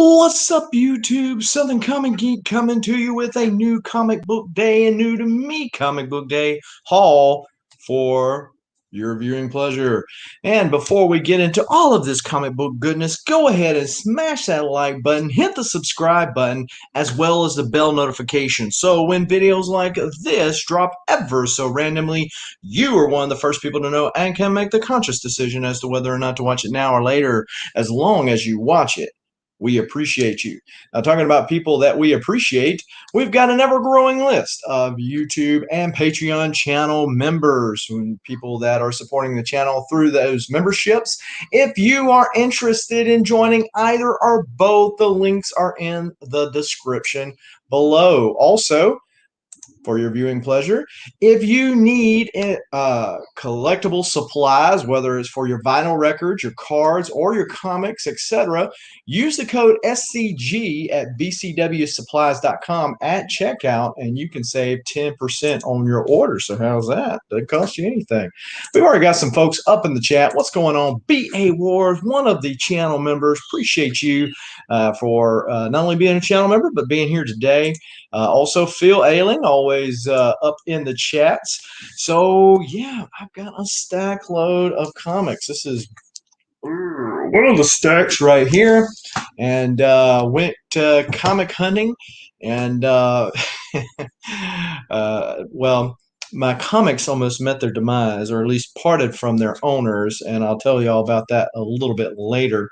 What's up, YouTube? Southern Comic Geek coming to you with a new comic book day and new to me comic book day haul for your viewing pleasure. And before we get into all of this comic book goodness, go ahead and smash that like button, hit the subscribe button, as well as the bell notification. So when videos like this drop ever so randomly, you are one of the first people to know and can make the conscious decision as to whether or not to watch it now or later, as long as you watch it. We appreciate you. Now, talking about people that we appreciate, we've got an ever-growing list of YouTube and Patreon channel members, people that are supporting the channel through those memberships. If you are interested in joining either or both, the links are in the description below. Also, for your viewing pleasure, if you need collectible supplies, whether it's for your vinyl records, your cards, or your comics, etc., use the code SCG at bcwsupplies.com at checkout, and you can save 10% on your order. So how's that? Doesn't cost you anything. We've already got some folks up in the chat. What's going on? BA Wars, one of the channel members. Appreciate you for not only being a channel member, but being here today. Also, Phil Ailing, always up in the chats. So, yeah, I've got a stack load of comics. This is one of the stacks right here. And went comic hunting. And, well, my comics almost met their demise, or at least parted from their owners. And I'll tell you all about that a little bit later.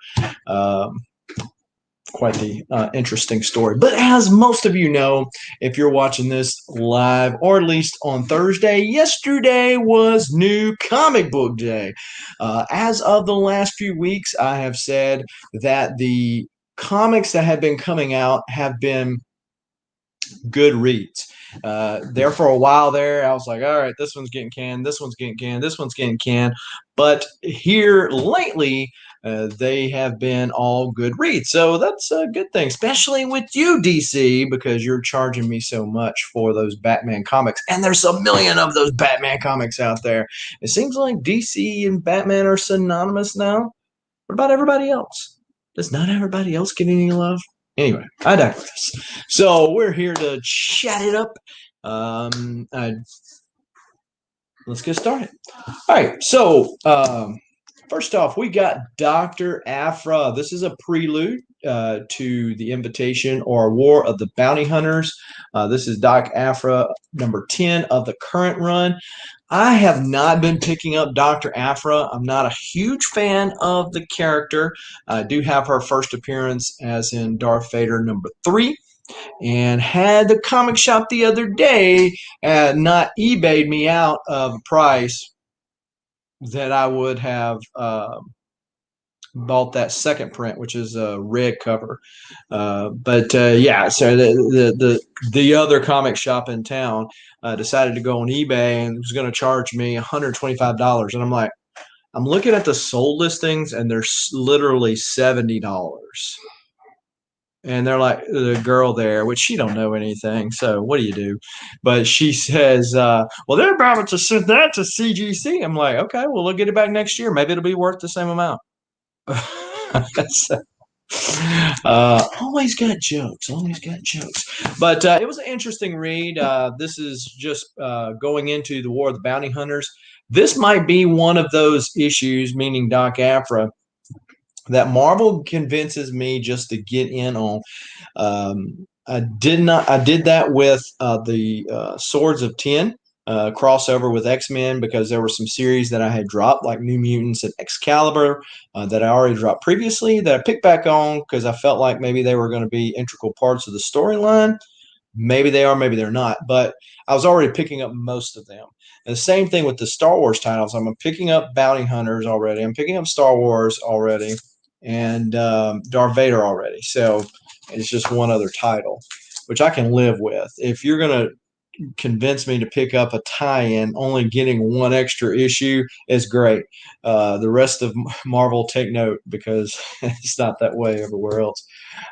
Quite the interesting story. But as most of you know, if you're watching this live, or at least on Thursday, yesterday was New Comic Book Day. As of the last few weeks, I have said that the comics that have been coming out have been good reads. There for a while there, I was like, all right, this one's getting canned, this one's getting canned, this one's getting canned. But here lately, they have been all good reads. So that's a good thing, especially with you, DC, because you're charging me so much for those Batman comics. And there's a million of those Batman comics out there. It seems like DC and Batman are synonymous now. What about everybody else? Does not everybody else get any love? Anyway, I digress. So we're here to chat it up. Let's get started. All right, so first off, we got Dr. Aphra. This is a prelude to the Invitation or War of the Bounty Hunters. This is Doc Aphra number 10 of the current run. I have not been picking up Dr. Aphra. I'm not a huge fan of the character. I do have her first appearance as in Darth Vader number 3. And had the comic shop the other day not eBayed me out of a price that I would have bought that second print, which is a red cover. Yeah, so the other comic shop in town decided to go on eBay and was going to charge me $125. And I'm like, I'm looking at the sold listings and they're literally $70. And they're like, the girl there, which she don't know anything, so what do you do? But she says, well, they're about to send that to CGC. I'm like, okay, well, we'll get it back next year. Maybe it'll be worth the same amount. Always got jokes, always got jokes. But it was an interesting read. This is just going into the War of the Bounty Hunters. This might be one of those issues, meaning Doc Aphra, that Marvel convinces me just to get in on. I did that with the Swords of Ten crossover with X-Men, because there were some series that I had dropped, like New Mutants and Excalibur, that I already dropped previously, that I picked back on because I felt like maybe they were going to be integral parts of the storyline. Maybe they are, maybe they're not, but I was already picking up most of them. And the same thing with the Star Wars titles. I'm picking up Bounty Hunters already. I'm picking up Star Wars already, and Darth Vader already. So it's just one other title, which I can live with. If you're going to convince me to pick up a tie-in, only getting one extra issue is great. The rest of Marvel, take note, because it's not that way everywhere else.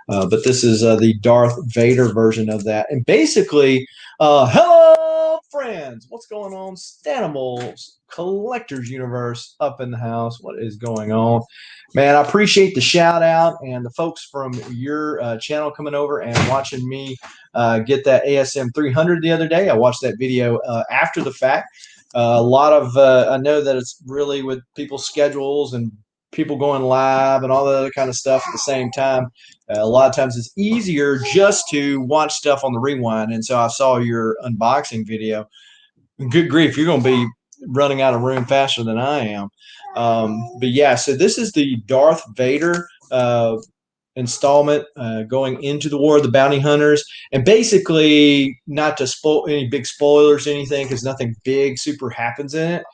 But this is the Darth Vader version of that. And basically, hello friends? What's going on? Stanimals, Collectors Universe up in the house. What is going on? Man, I appreciate the shout out and the folks from your channel coming over and watching me get that ASM 300 the other day. I watched that video after the fact. A lot of, I know that it's really with people's schedules and people going live and all the other kind of stuff at the same time. A lot of times it's easier just to watch stuff on the rewind. And so I saw your unboxing video. Good grief, you're going to be running out of room faster than I am. But yeah, so this is the Darth Vader installment going into the War of the Bounty Hunters. And basically, not to spoil any big spoilers or anything, because nothing big super happens in it.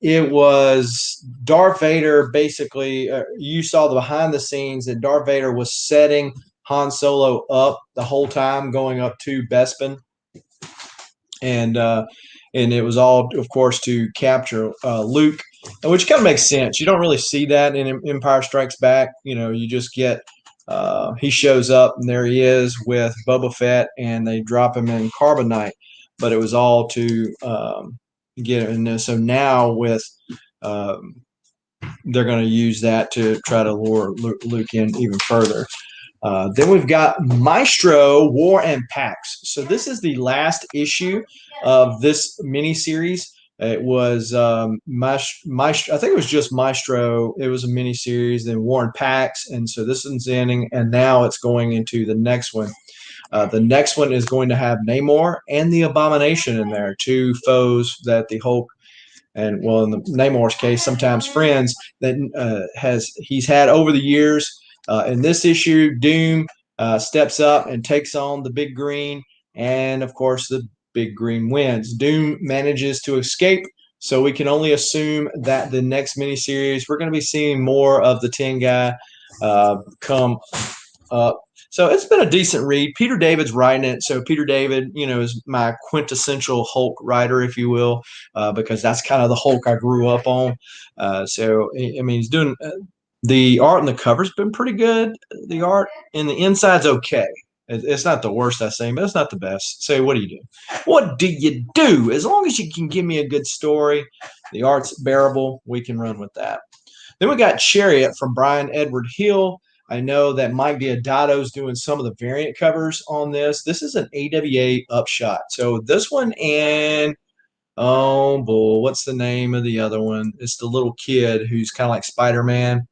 It was Darth Vader. Basically, you saw the behind the scenes that Darth Vader was setting Han Solo up the whole time going up to Bespin, and it was all, of course, to capture Luke, which kind of makes sense. You don't really see that in Empire Strikes Back. You know, you just get he shows up and there he is with Boba Fett, and they drop him in carbonite. But it was all to get it. And so now with they're going to use that to try to lure Luke in even further. Then we've got Maestro War and Pax. So this is the last issue of this miniseries. It was Maestro. I think it was just Maestro. It was a miniseries. Then War and Pax, and so this one's ending, and now it's going into the next one. The next one is going to have Namor and the Abomination in there, two foes that the Hulk, and well, in the Namor's case, sometimes friends that he's had over the years. In this issue, Doom steps up and takes on the Big Green, and of course, the Big Green wins. Doom manages to escape, so we can only assume that the next miniseries we're going to be seeing more of the Tin Guy come up. So it's been a decent read. Peter David's writing it. So Peter David, you know, is my quintessential Hulk writer, if you will, because that's kind of the Hulk I grew up on. So, I mean, he's doing the art and the cover's been pretty good. The art and the inside's okay. It's not the worst I say, but it's not the best. So what do you do? What do you do? As long as you can give me a good story, the art's bearable, we can run with that. Then we got Chariot from Brian Edward Hill. I know that Mike Diodado's doing some of the variant covers on this. This is an AWA upshot. So this one and, oh, boy, what's the name of the other one? It's the little kid who's kind of like Spider-Man.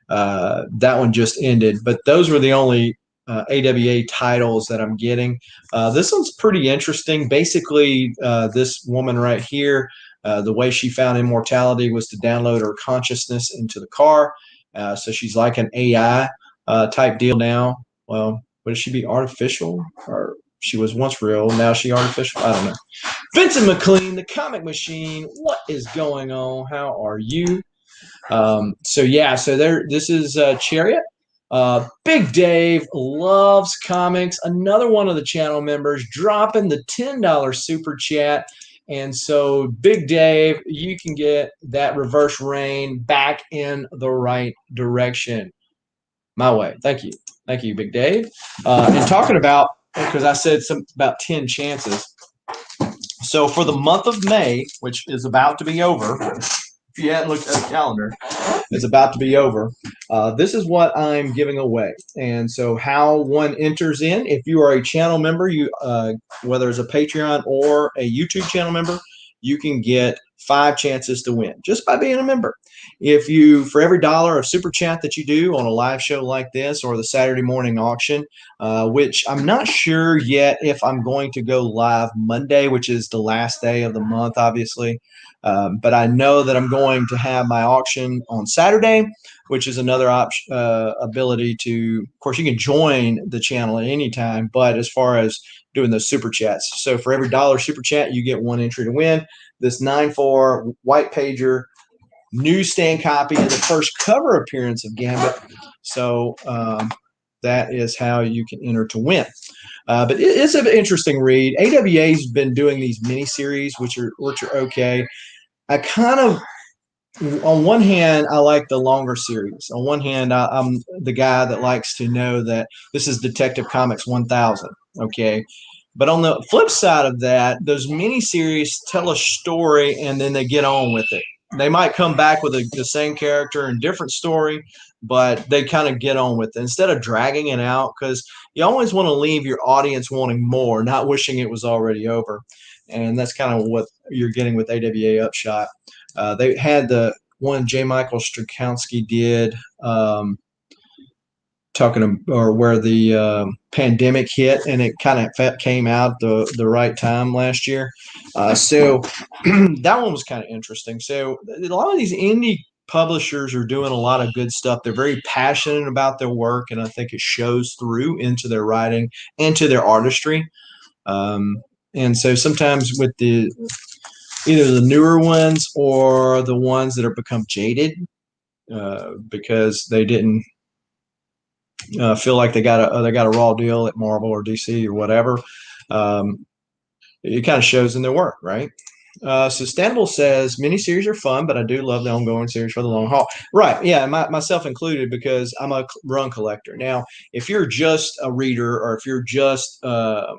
That one just ended. But those were the only AWA titles that I'm getting. This one's pretty interesting. Basically, this woman right here, the way she found immortality was to download her consciousness into the car. So she's like an AI type deal now. Well, would she be artificial? Or she was once real, now she artificial? I don't know. Vincent McLean, the comic machine. What is going on? How are you? So yeah, so this is Chariot. Big Dave loves comics. Another one of the channel members dropping the $10 super chat. And so, Big Dave, you can get that reverse rain back in the right direction. My way. Thank you. Thank you, Big Dave. And talking about, because I said about 10 chances. So, for the month of May, which is about to be over, if you hadn't looked at the calendar, it's about to be over. This is what I'm giving away. And so how one enters in, if you are a channel member, you whether it's a Patreon or a YouTube channel member, you can get 5 chances to win just by being a member. If you, for every $1 of super chat that you do on a live show like this or the Saturday morning auction, which I'm not sure yet if I'm going to go live Monday, which is the last day of the month, obviously. But I know that I'm going to have my auction on Saturday, which is another ability to, of course, you can join the channel at any time, but as far as doing those super chats. So for every $1 super chat, you get 1 entry to win this 9.4 white pager newsstand copy and the first cover appearance of Gambit. So that is how you can enter to win. But it is an interesting read. AWA's been doing these mini-series, which are okay. I kind of, on one hand, I like the longer series. On one hand, I'm the guy that likes to know that this is Detective Comics 1000, okay? But on the flip side of that, those miniseries tell a story and then they get on with it. They might come back with the same character and different story, but they kind of get on with it instead of dragging it out, because you always want to leave your audience wanting more, not wishing it was already over. And that's kind of what you're getting with AWA Upshot. They had the one J. Michael Strakowski did, or where the pandemic hit and it kind of came out the right time last year. So that one was kind of interesting. So a lot of these indie publishers are doing a lot of good stuff. They're very passionate about their work, and I think it shows through into their writing and to their artistry. And so sometimes with either the newer ones or the ones that have become jaded because they didn't feel like they got a raw deal at Marvel or DC or whatever. It kind of shows in their work, right? Sustainable says miniseries are fun, but I do love the ongoing series for the long haul. Right? Yeah, myself included, because I'm a run collector. Now, if you're just a reader, or if you're just a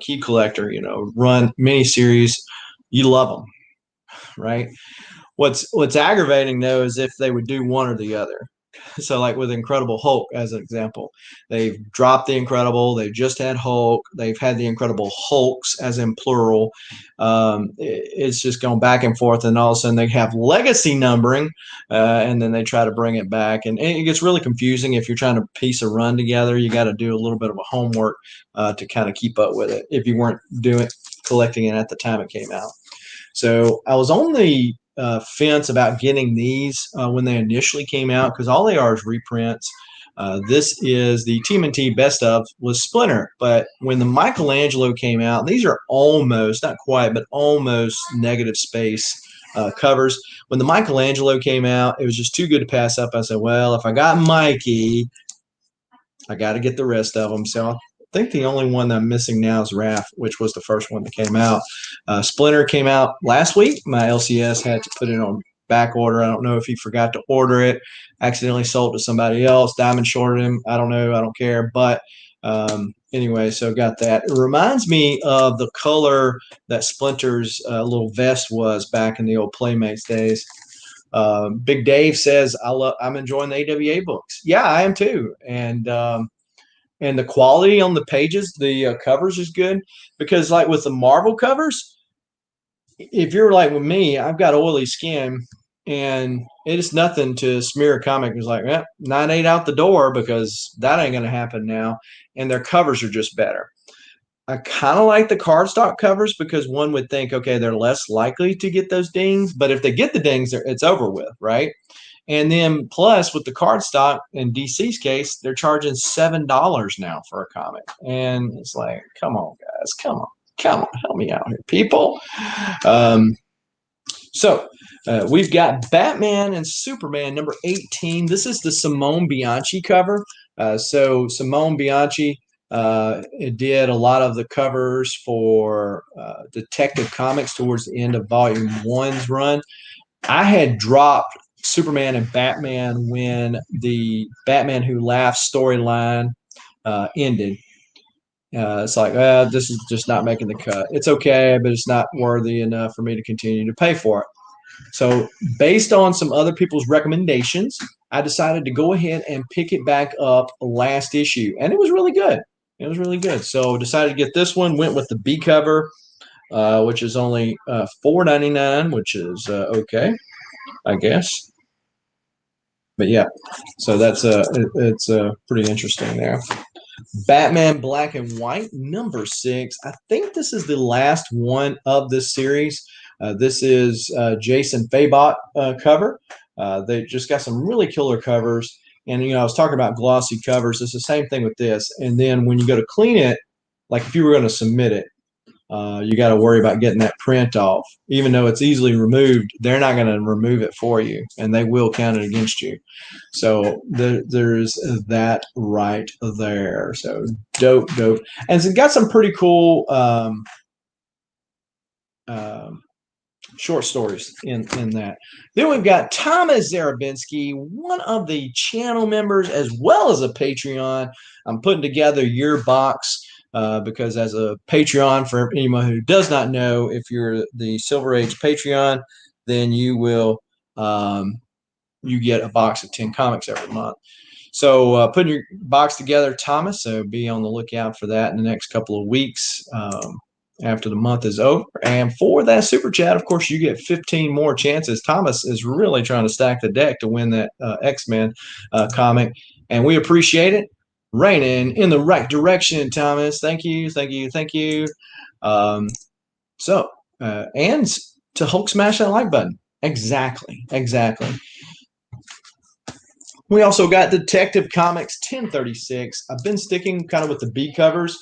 key collector, run miniseries, you love them, right? What's aggravating though is if they would do one or the other. So like with Incredible Hulk as an example, they've dropped the Incredible, they've just had Hulk, they've had the Incredible Hulks as in plural. It's just going back and forth, and all of a sudden they have legacy numbering, and then they try to bring it back, and it gets really confusing. If you're trying to piece a run together, you got to do a little bit of a homework to kind of keep up with it if you weren't collecting it at the time it came out. So I was on the fence about getting these when they initially came out, because all they are is reprints. This is the TMNT Best Of with Splinter, but when the Michelangelo came out, these are almost, not quite, but almost negative space covers. When the Michelangelo came out, it was just too good to pass up. I said, well, if I got Mikey, I got to get the rest of them. So I think the only one that I'm missing now is Raph, which was the first one that came out. Splinter came out last week. My LCS had to put it on back order. I don't know if he forgot to order it, accidentally sold it to somebody else. Diamond shorted him. I don't know. I don't care. But anyway, so got that. It reminds me of the color that Splinter's little vest was back in the old Playmates days. Big Dave says, I'm enjoying the AWA books. Yeah, I am too. And the quality on the pages, the covers is good, because like with the Marvel covers, if you're like with me, I've got oily skin, and it is nothing to smear a comic. It's like 9/8 out the door, because that ain't going to happen now. And their covers are just better. I kind of like the cardstock covers, because one would think, okay, they're less likely to get those dings, but if they get the dings, it's over with, right? And then plus with the cardstock, in DC's case, they're charging $7 now for a comic. And it's like, come on, guys, come on, help me out here, people. So we've got Batman and Superman number 18. This is the Simone Bianchi cover. So Simone Bianchi did a lot of the covers for Detective Comics towards the end of Volume 1's run. I had dropped Superman and Batman when the Batman Who Laughs storyline ended. It's like, this is just not making the cut. It's okay, but it's not worthy enough for me to continue to pay for it. So based on some other people's recommendations, I decided to go ahead and pick it back up last issue. And it was really good. It was really good. So decided to get this one, went with the B cover, which is only $4.99, which is okay, I guess. But yeah, so that's it's pretty interesting there. Batman Black and White number 6. I think this is the last one of this series. This is Jason Fabot cover. They just got some really killer covers. And, I was talking about glossy covers. It's the same thing with this. And then when you go to clean it, like if you were going to submit it, you got to worry about getting that print off. Even though it's easily removed, they're not going to remove it for you, and they will count it against you. So there's that right there. So dope. And it's got some pretty cool short stories in that. Then we've got Thomas Zarabinski, one of the channel members as well as a Patreon. I'm putting together your box because as a Patreon, for anyone who does not know, if you're the Silver Age Patreon, then you will you get a box of 10 comics every month. So putting your box together, Thomas. So be on the lookout for that in the next couple of weeks after the month is over. And for that super chat, of course, you get 15 more chances. Thomas is really trying to stack the deck to win that X-Men comic, and we appreciate it. Raining in the right direction, Thomas. Thank you, thank you, thank you. And to Hulk smash that like button. Exactly. We also got Detective Comics 1036. I've been sticking kind of with the B covers.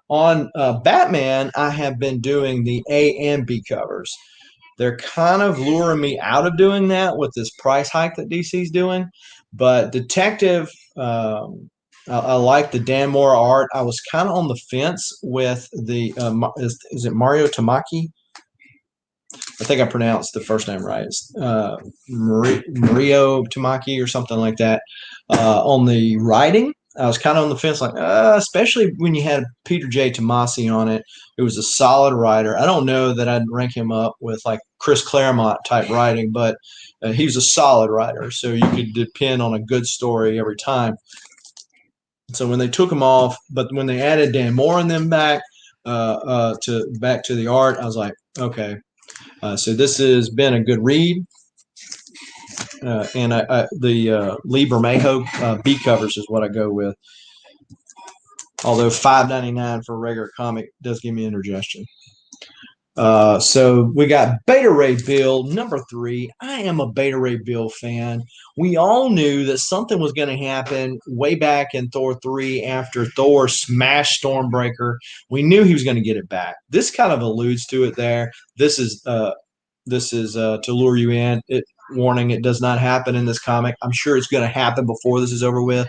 On Batman, I have been doing the A and B covers. They're kind of luring me out of doing that with this price hike that DC's doing. But Detective, I like the Dan Mora art. I was kind of on the fence with the, is it Mario Tamaki? I think I pronounced the first name right. It's Mario Tamaki or something like that. On the writing, I was kind of on the fence, like, especially when you had Peter J. Tomasi on it. It was a solid writer. I don't know that I'd rank him up with like Chris Claremont type writing, but he was a solid writer. So you could depend on a good story every time. So when they took him off, but when they added Dan Moore and them back to the art, I was like, okay. So this has been a good read. And the Lee Bermejo B covers is what I go with. Although $5.99 for a regular comic does give me indigestion. So we got Beta Ray Bill number 3. I am a Beta Ray Bill fan. We all knew that something was going to happen way back in Thor 3 after Thor smashed Stormbreaker. We knew he was going to get it back. This kind of alludes to it there. This is to lure you in. Warning, it does not happen in this comic. I'm sure it's going to happen before this is over with.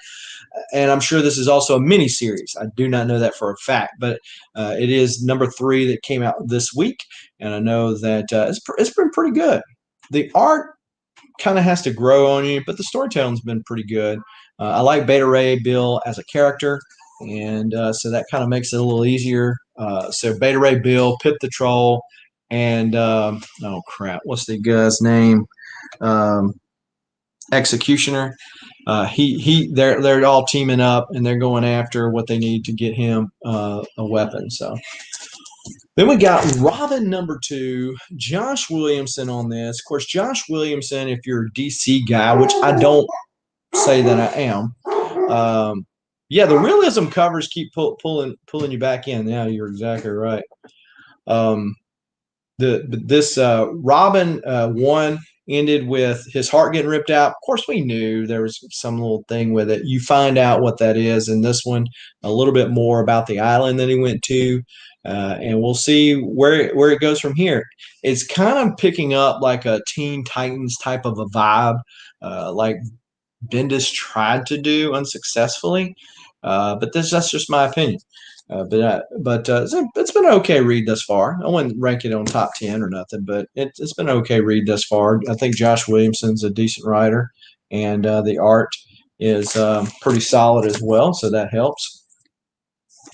And I'm sure this is also a mini series. I do not know that for a fact, but it is number 3 that came out this week, and I know that it's been pretty good. The art kind of has to grow on you, but the storytelling's been pretty good. I like Beta Ray Bill as a character, and so that kind of makes it a little easier. So Beta Ray Bill, Pip the Troll, and oh crap, what's the guy's name? Executioner. They're all teaming up and they're going after what they need to get him a weapon. So then we got Robin number 2, Josh Williamson on this. Of course, Josh Williamson, if you're a DC guy, which I don't say that I am. Yeah, the realism covers keep pulling you back in. Yeah, you're exactly right. This Robin 1 ended with his heart getting ripped out. Of course, we knew there was some little thing with it. You find out what that is in this one, a little bit more about the island that he went to, and we'll see where it goes from here. It's kind of picking up like a Teen Titans type of a vibe, like Bendis tried to do unsuccessfully, but that's just my opinion. It's been an okay read thus far. I wouldn't rank it on top 10 or nothing, but it's been an okay read thus far. I think Josh Williamson's a decent writer, and the art is pretty solid as well, so that helps.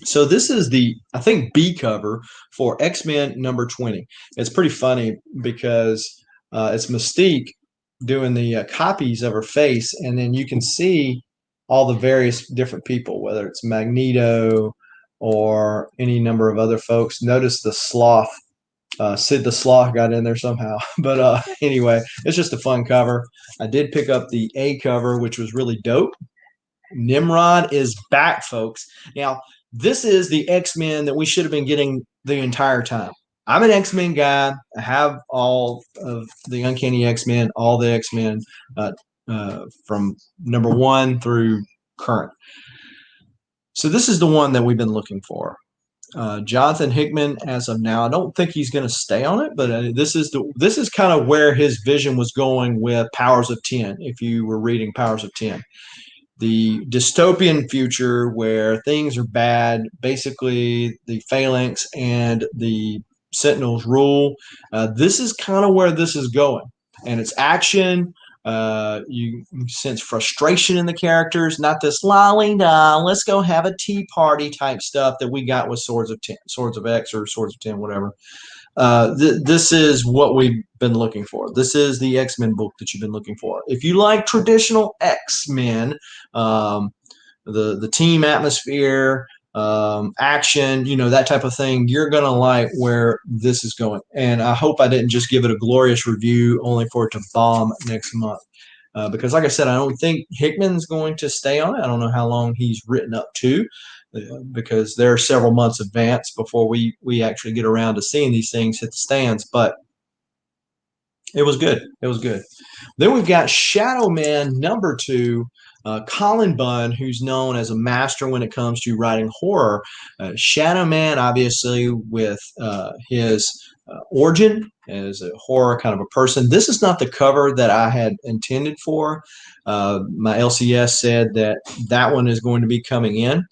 So this is I think, B cover for X-Men number 20. It's pretty funny because it's Mystique doing the copies of her face, and then you can see all the various different people, whether it's Magneto, or any number of other folks. Notice the Sloth, Sid the Sloth got in there somehow. But anyway, it's just a fun cover. I did pick up the A cover, which was really dope. Nimrod is back, folks. Now, this is the X-Men that we should have been getting the entire time. I'm an X-Men guy. I have all of the Uncanny X-Men, all the X-Men from number 1 through current. So this is the one that we've been looking for. Jonathan Hickman, as of now, I don't think he's going to stay on it, but this is kind of where his vision was going with Powers of 10. If you were reading Powers of 10, the dystopian future where things are bad, basically the Phalanx and the Sentinels rule. This is kind of where this is going, and it's action. You sense frustration in the characters, not this la let's go have a tea party type stuff that we got with Swords of X, or Swords of Ten, whatever. This is what we've been looking for. This is the X-Men book that you've been looking for. If you like traditional X-Men, the team atmosphere, action, that type of thing, you're going to like where this is going. And I hope I didn't just give it a glorious review only for it to bomb next month. Because like I said, I don't think Hickman's going to stay on it. I don't know how long he's written up to, because there are several months advance before we actually get around to seeing these things hit the stands. But it was good. It was good. Then we've got Shadow Man #2, Colin Bunn, who's known as a master when it comes to writing horror. Shadow Man, obviously, with his origin as a horror kind of a person. This is not the cover that I had intended for. My LCS said that one is going to be coming in.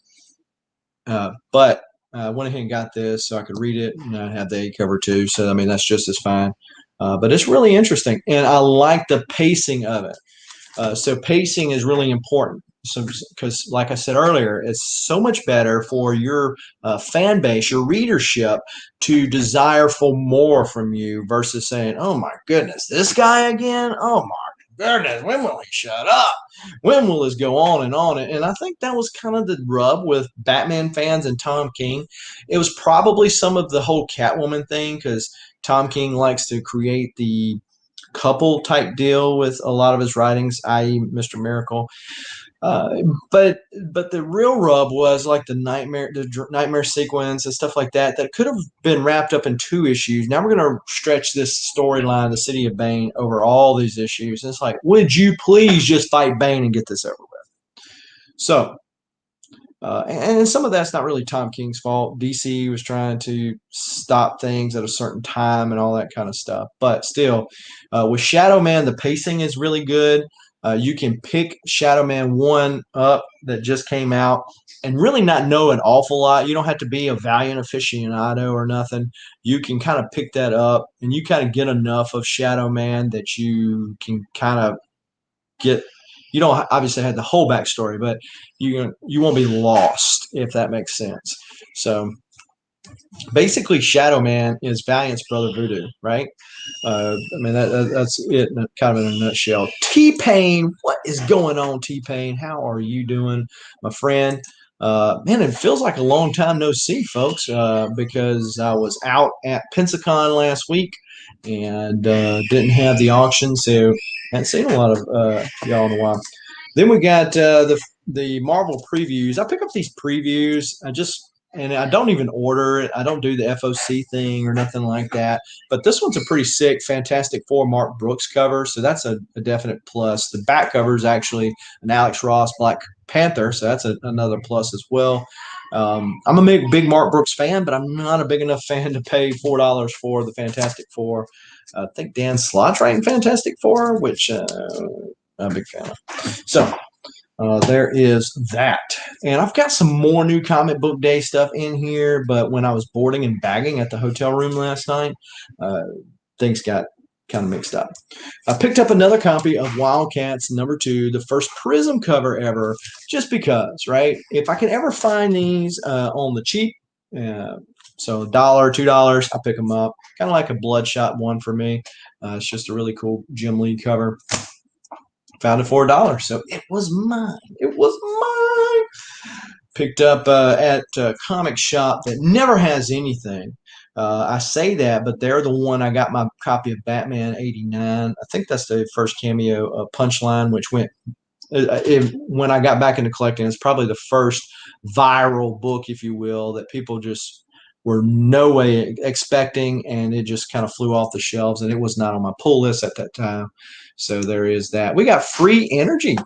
But I went ahead and got this so I could read it, and I have the A cover too. So, I mean, that's just as fine. But it's really interesting, and I like the pacing of it. So pacing is really important. So, because like I said earlier, it's so much better for your fan base, your readership, to desire for more from you versus saying, "Oh my goodness, this guy again! Oh my goodness, when will he shut up? When will this go on and on?" And I think that was kind of the rub with Batman fans and Tom King. It was probably some of the whole Catwoman thing, because Tom King likes to create the couple type deal with a lot of his writings, i.e. Mr. Miracle. But the real rub was like the nightmare sequence and stuff like that could have been wrapped up in 2 issues. Now we're going to stretch this storyline, the City of Bane, over all these issues. And it's like, would you please just fight Bane and get this over with? So, and some of that's not really Tom King's fault. DC was trying to stop things at a certain time and all that kind of stuff. But still, with Shadow Man, the pacing is really good. You can pick Shadow Man 1 up that just came out and really not know an awful lot. You don't have to be a Valiant aficionado or nothing. You can kind of pick that up, and you kind of get enough of Shadow Man that you can kind of get. You don't obviously have the whole backstory, but you won't be lost, if that makes sense. So basically, Shadow Man is Valiant's brother Voodoo, right? I mean, that's it kind of in a nutshell. T-Pain, what is going on, T-Pain? How are you doing, my friend? Man, it feels like a long time no see, folks, because I was out at Pensacon last week and didn't have the auction, so I haven't seen a lot of y'all in a while. Then we got the Marvel previews. I pick up these previews. And I don't even order it. I don't do the FOC thing or nothing like that. But this one's a pretty sick Fantastic Four Mark Brooks cover, so that's a definite plus. The back cover is actually an Alex Ross Black Panther, so that's another plus as well. I'm a big Mark Brooks fan, but I'm not a big enough fan to pay $4 for the Fantastic Four. I think Dan Slott's writing Fantastic Four, which I'm a big fan of. So there is that. And I've got some more new comic book day stuff in here, but when I was boarding and bagging at the hotel room last night, things got kind of mixed up. I picked up another copy of Wildcats #2, the first Prism cover ever, just because, right? If I can ever find these on the cheap, so $1, $2, I pick them up. Kind of like a Bloodshot one for me. It's just a really cool Jim Lee cover. Found it for $1, so it was mine. It was mine. Picked up at a comic shop that never has anything. I say that, but they're the one I got my copy of Batman '89. I think that's the first cameo Punchline, which went when I got back into collecting. It's probably the first viral book, if you will, that people just were no way expecting, and it just kind of flew off the shelves, and it was not on my pull list at that time. So there is that. We got Free Energy.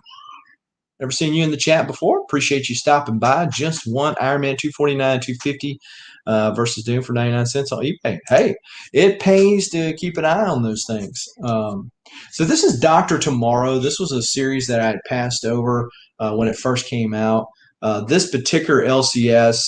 Never seen you in the chat before. Appreciate you stopping by. Just one Iron Man 249, 250 versus Doom for 99 cents on eBay. Hey, it pays to keep an eye on those things. So this is Dr. Tomorrow. This was a series that I had passed over when it first came out. This particular LCS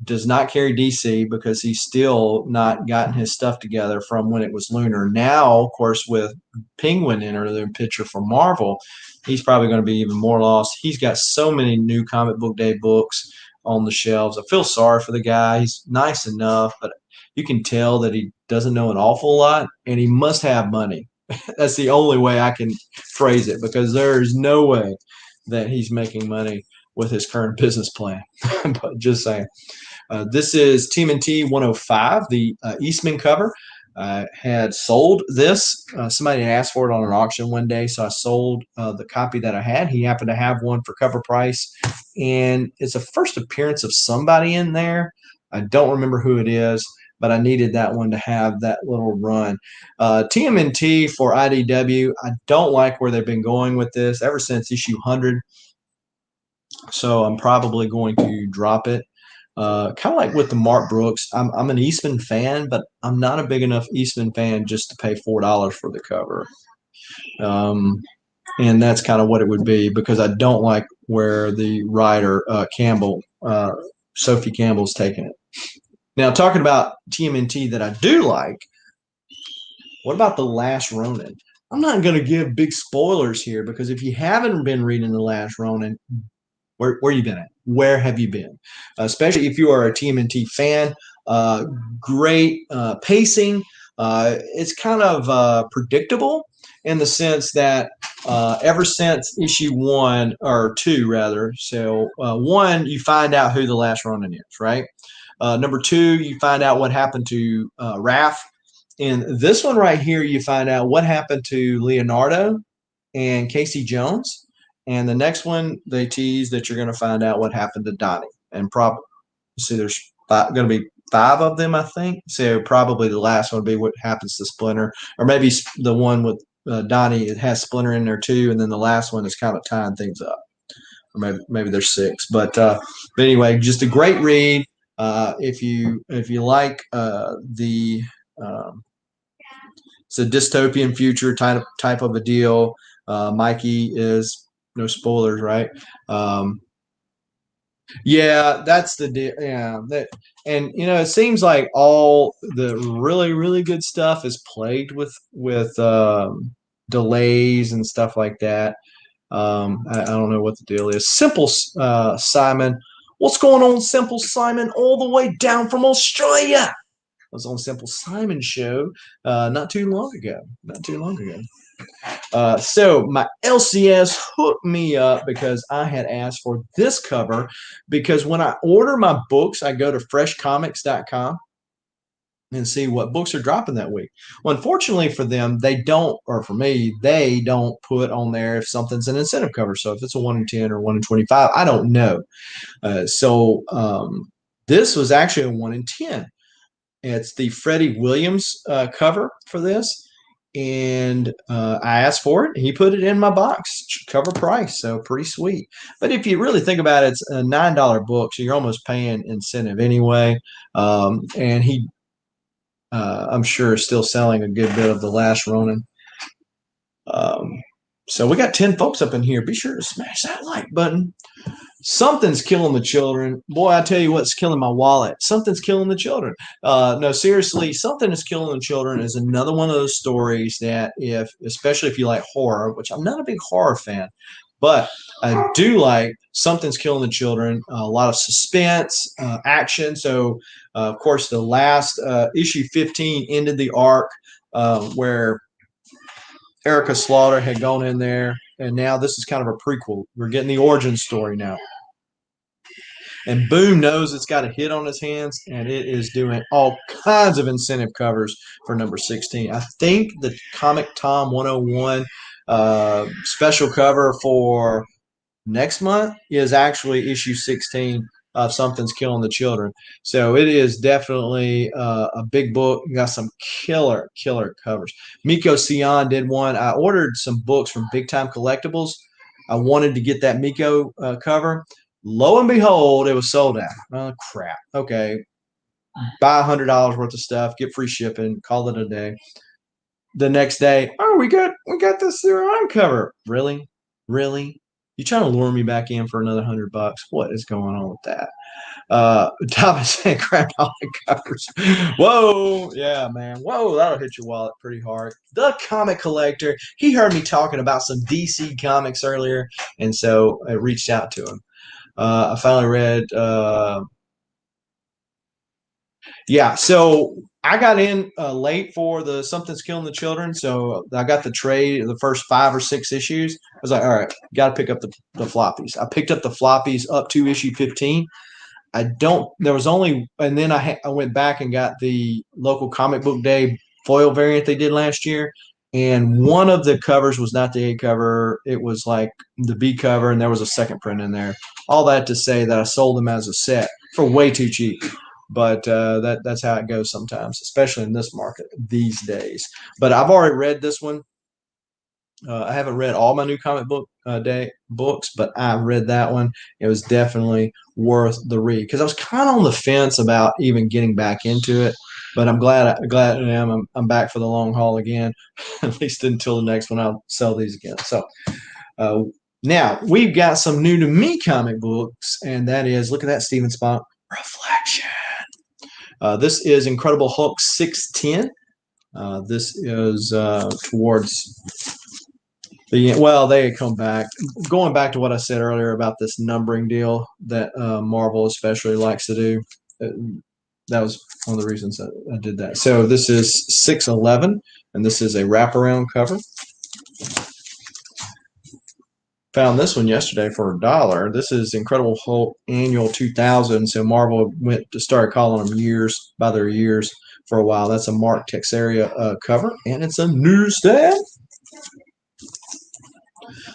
does not carry DC because he's still not gotten his stuff together from when it was Lunar. Now, of course, with Penguin entering the picture for Marvel, he's probably going to be even more lost. He's got so many new comic book day books on the shelves. I feel sorry for the guy. He's nice enough, but you can tell that he doesn't know an awful lot, and he must have money. That's the only way I can phrase it, because there's no way that he's making money with his current business plan. But just saying. This is TMNT 105, the Eastman cover. I had sold this. Somebody had asked for it on an auction one day, so I sold the copy that I had. He happened to have one for cover price, and it's a first appearance of somebody in there. I don't remember who it is, but I needed that one to have that little run. TMNT for IDW, I don't like where they've been going with this ever since issue 100, so I'm probably going to drop it. Kind of like with the Mark Brooks, I'm an Eastman fan, but I'm not a big enough Eastman fan just to pay $4 for the cover. And that's kind of what it would be, because I don't like where the writer Campbell, Sophie Campbell's taking it. Now, talking about TMNT that I do like, what about The Last Ronin? I'm not going to give big spoilers here, because if you haven't been reading The Last Ronin, where you been at? Where have you been? Especially if you are a TMNT fan, great pacing. It's kind of predictable in the sense that ever since issue 1 or 2, rather. So 1, you find out who the Last Ronin is, right? Number 2, you find out what happened to Raph. In this one right here, you find out what happened to Leonardo and Casey Jones. And the next one, they tease that you're going to find out what happened to Donnie. And probably, see, there's going to be 5 of them, I think. So probably the last one would be what happens to Splinter. Or maybe the one with Donnie, it has Splinter in there too. And then the last one is kind of tying things up. Or maybe there's 6. But anyway, just a great read. If you like the it's a dystopian future type of a deal. Mikey is, no spoilers, right? Yeah, that's the deal. Yeah, and it seems like all the really, really good stuff is plagued with delays and stuff like that. I don't know what the deal is. Simple Simon, what's going on, Simple Simon, all the way down from Australia? I was on Simple Simon's show not too long ago. So my LCS hooked me up because I had asked for this cover, because when I order my books, I go to freshcomics.com and see what books are dropping that week. Well, unfortunately for them, they don't, or for me, they don't put on there if something's an incentive cover. So if it's a 1 in 10 or 1 in 25, I don't know. So this was actually a 1 in 10. It's the Freddie Williams cover for this. And I asked for it. He put it in my box, cover price, so pretty sweet. But if you really think about it, it's a $9 book, so you're almost paying incentive anyway. And he, I'm sure, is still selling a good bit of The Last Ronin. So we got 10 folks up in here. Be sure to smash that like button. Something's killing the children. Boy, I tell you what's killing my wallet. Something's killing the children. No, seriously, Something is Killing the Children is another one of those stories that, especially if you like horror, which I'm not a big horror fan, but I do like Something's Killing the Children. A lot of suspense, action. So, of course, the last issue 15 ended the arc where Erica Slaughter had gone in there, and now this is kind of a prequel. We're getting the origin story now. And Boom knows it's got a hit on his hands, and it is doing all kinds of incentive covers for number 16. I think the Comic Tom 101 special cover for next month is actually issue 16 of Something's Killing the Children. So it is definitely a big book. You got some killer covers. Miko Sion did one. I ordered some books from Big Time Collectibles. I wanted to get that Miko cover. Lo and behold, it was sold out. Oh, crap. Okay. Buy $100 worth of stuff, get free shipping, call it a day. The next day, we got this Theron cover. Really? You trying to lure me back in for another $100? What is going on with that? Thomas and grandma covers. Whoa, yeah, man. Whoa, that'll hit your wallet pretty hard. The Comic Collector. He heard me talking about some DC comics earlier, and so I reached out to him. I finally read. Yeah, so I got in late for the Something's Killing the Children, so I got the trade, the first 5 or 6 issues. I was like, all right, got to pick up the floppies. I picked up the floppies up to issue 15. I don't. There was only, and then I went back and got the local comic book day foil variant they did last year, and one of the covers was not the A cover. It was like the B cover, and there was a second print in there. All that to say that I sold them as a set for way too cheap. But that's how it goes sometimes, especially in this market these days. But I've already read this one. I haven't read all my new comic book day books, but I read that one. It was definitely worth the read because I was kind of on the fence about even getting back into it. But I'm glad I am. I'm back for the long haul again, at least until the next one. I'll sell these again. So uh, now we've got some new to me comic books, and that is, look at that, Steven Spock, Reflection. This is Incredible Hulk 610. This is towards well, they come back. Going back to what I said earlier about this numbering deal that Marvel especially likes to do. That was one of the reasons that I did that. So this is 611, and this is a wraparound cover. Found this one yesterday for $1. This is Incredible Hulk Annual 2000. So Marvel went to start calling them years by their years for a while. That's a Mark Texeira cover, and it's a newsstand.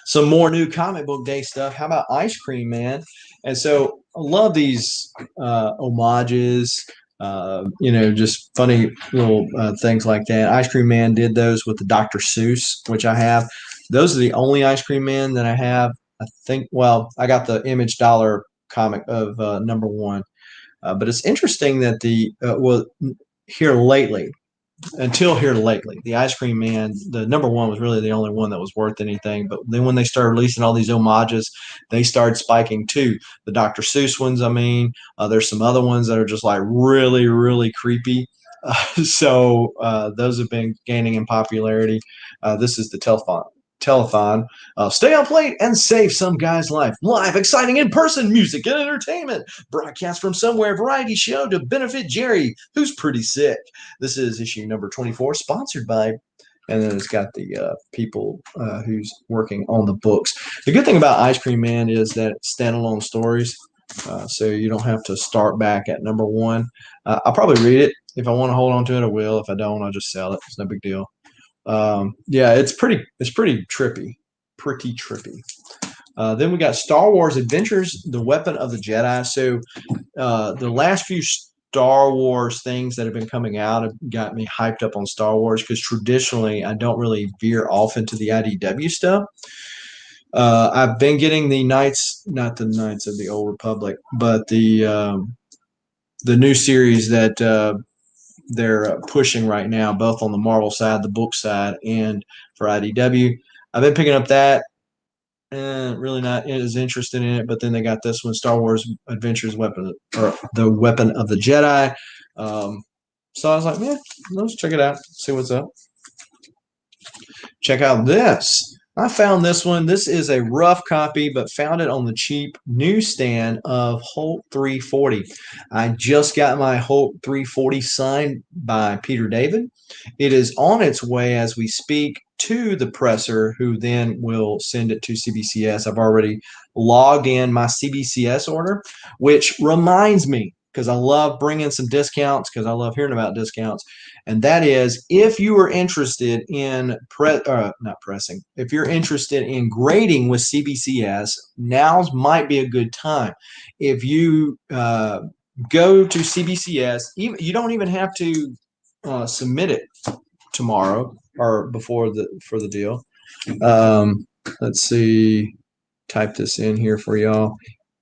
Some more new comic book day stuff. How about Ice Cream Man? And so I love these homages, just funny little things like that. Ice Cream Man did those with the Dr. Seuss, which I have. Those are the only Ice Cream Man that I have. I think, well, I got the Image Dollar comic of #1. But it's interesting that here lately, until here lately, the Ice Cream Man, the #1 was really the only one that was worth anything. But then when they started releasing all these homages, they started spiking too. The Dr. Seuss ones, I mean, there's some other ones that are just like really, really creepy. So those have been gaining in popularity. This is the telethon. Stay up late and save some guy's life. Live, exciting in-person music and entertainment. Broadcast from somewhere variety show to benefit Jerry, who's pretty sick. This is issue number 24, sponsored by, and then it's got the people who's working on the books. The good thing about Ice Cream Man is that it's standalone stories. So you don't have to start back at #1. I'll probably read it. If I want to hold on to it, I will. If I don't, I'll just sell it. It's no big deal. Yeah, it's pretty trippy. Then we got Star Wars Adventures, The Weapon of the Jedi. So the last few Star Wars things that have been coming out have got me hyped up on Star Wars because traditionally I don't really veer off into the IDW stuff. I've been getting the not the Knights of the Old Republic, but the new series that they're pushing right now, both on the Marvel side, the book side, and for IDW. I've been picking up that. Really not as interested in it, but then they got this one, Star Wars Adventures The Weapon of the Jedi. So I was like, yeah, let's check it out, see what's up. Check out this. I found this one. This is a rough copy, but found it on the cheap newsstand of Hulk 340. I just got my Hulk 340 signed by Peter David. It is on its way as we speak to the presser, who then will send it to CBCS. I've already logged in my CBCS order, which reminds me, because I love bringing some discounts, because I love hearing about discounts. And that is, if you are interested in if you're interested in grading with CBCS, now might be a good time. If you go to CBCS, you don't even have to submit it tomorrow or for the deal. Let's see, type this in here for y'all.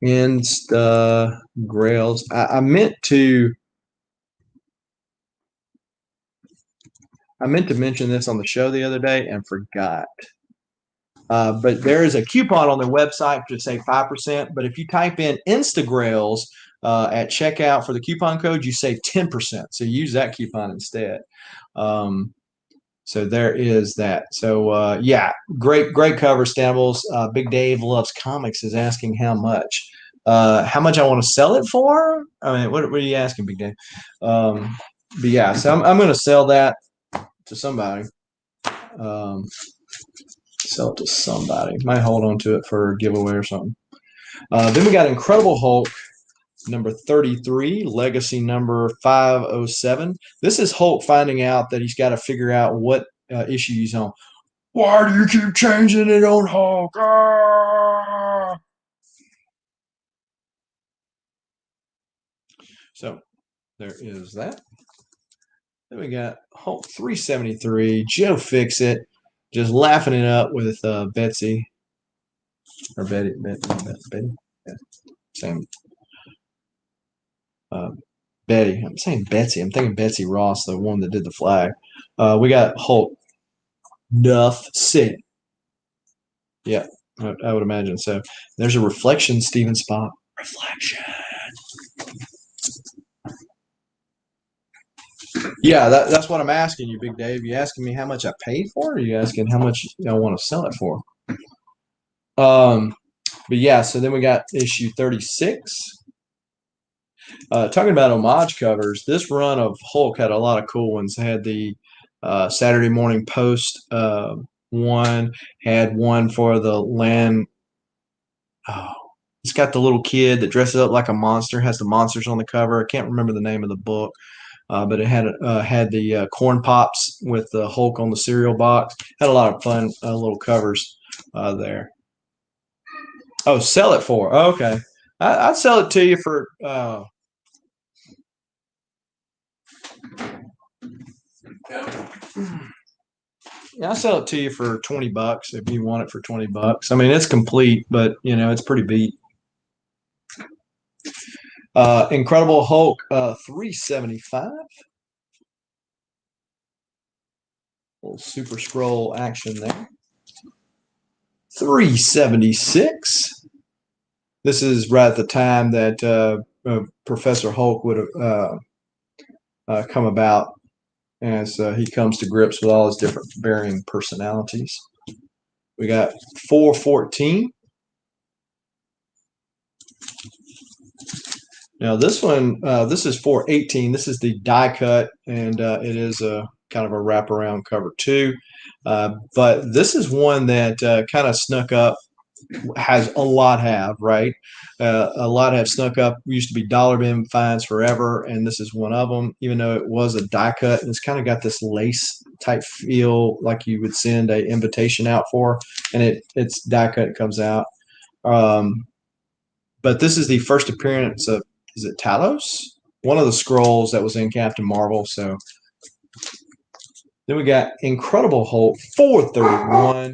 Insta Grails. I meant to mention this on the show the other day and forgot. But there is a coupon on their website to save 5%. But if you type in Instagrails at checkout for the coupon code, you save 10%. So use that coupon instead. So there is that. So yeah, great cover, Stables. Big Dave Loves Comics is asking how much I want to sell it for. I mean, what are you asking, Big Dave? But yeah, so I'm going to sell that to somebody. Sell it to somebody. Might hold on to it for a giveaway or something. Then we got Incredible Hulk number 33, legacy number 507. This is Hulk finding out that he's got to figure out what issue he's on. Why do you keep changing it on Hulk? Ah! So there is that. Then we got Hulk 373, Joe Fixit, just laughing it up with Betsy. Or Betty. Yeah, same. Betty. I'm saying Betsy. I'm thinking Betsy Ross, the one that did the flag. We got Hulk Nuff City. Yeah, I would imagine so. There's a reflection, Steven Spock. Reflection. Yeah, that's what I'm asking you, Big Dave. You asking me how much I paid for it, or are you asking how much I want to sell it for? But yeah, so then we got issue 36. Talking about homage covers, this run of Hulk had a lot of cool ones. It had the Saturday Morning Post one, had one for the land. Oh, it's got the little kid that dresses up like a monster, has the monsters on the cover. I can't remember the name of the book, but it had the corn pops with the Hulk on the cereal box. Had a lot of fun little covers there. Oh, sell it for. Oh, okay. I'd sell it to you for. Yeah, I'll sell it to you for $20 if you want it for $20. I mean, it's complete, but it's pretty beat. Incredible Hulk 375. Little Super Scroll action there. 376. This is right at the time that Professor Hulk would have come about as he comes to grips with all his different varying personalities. We got 414. Now this one, this is 418. This is the die cut, and it is a kind of a wraparound cover too. But this is one that kind of snuck up. Has a lot have, right? A lot have snuck up. Used to be dollar bin finds forever, and this is one of them. Even though it was a die cut, and it's kind of got this lace type feel, like you would send a invitation out for, and it's die cut. It comes out. But this is the first appearance of, is it Talos? One of the scrolls that was in Captain Marvel. So then we got Incredible Hulk 431.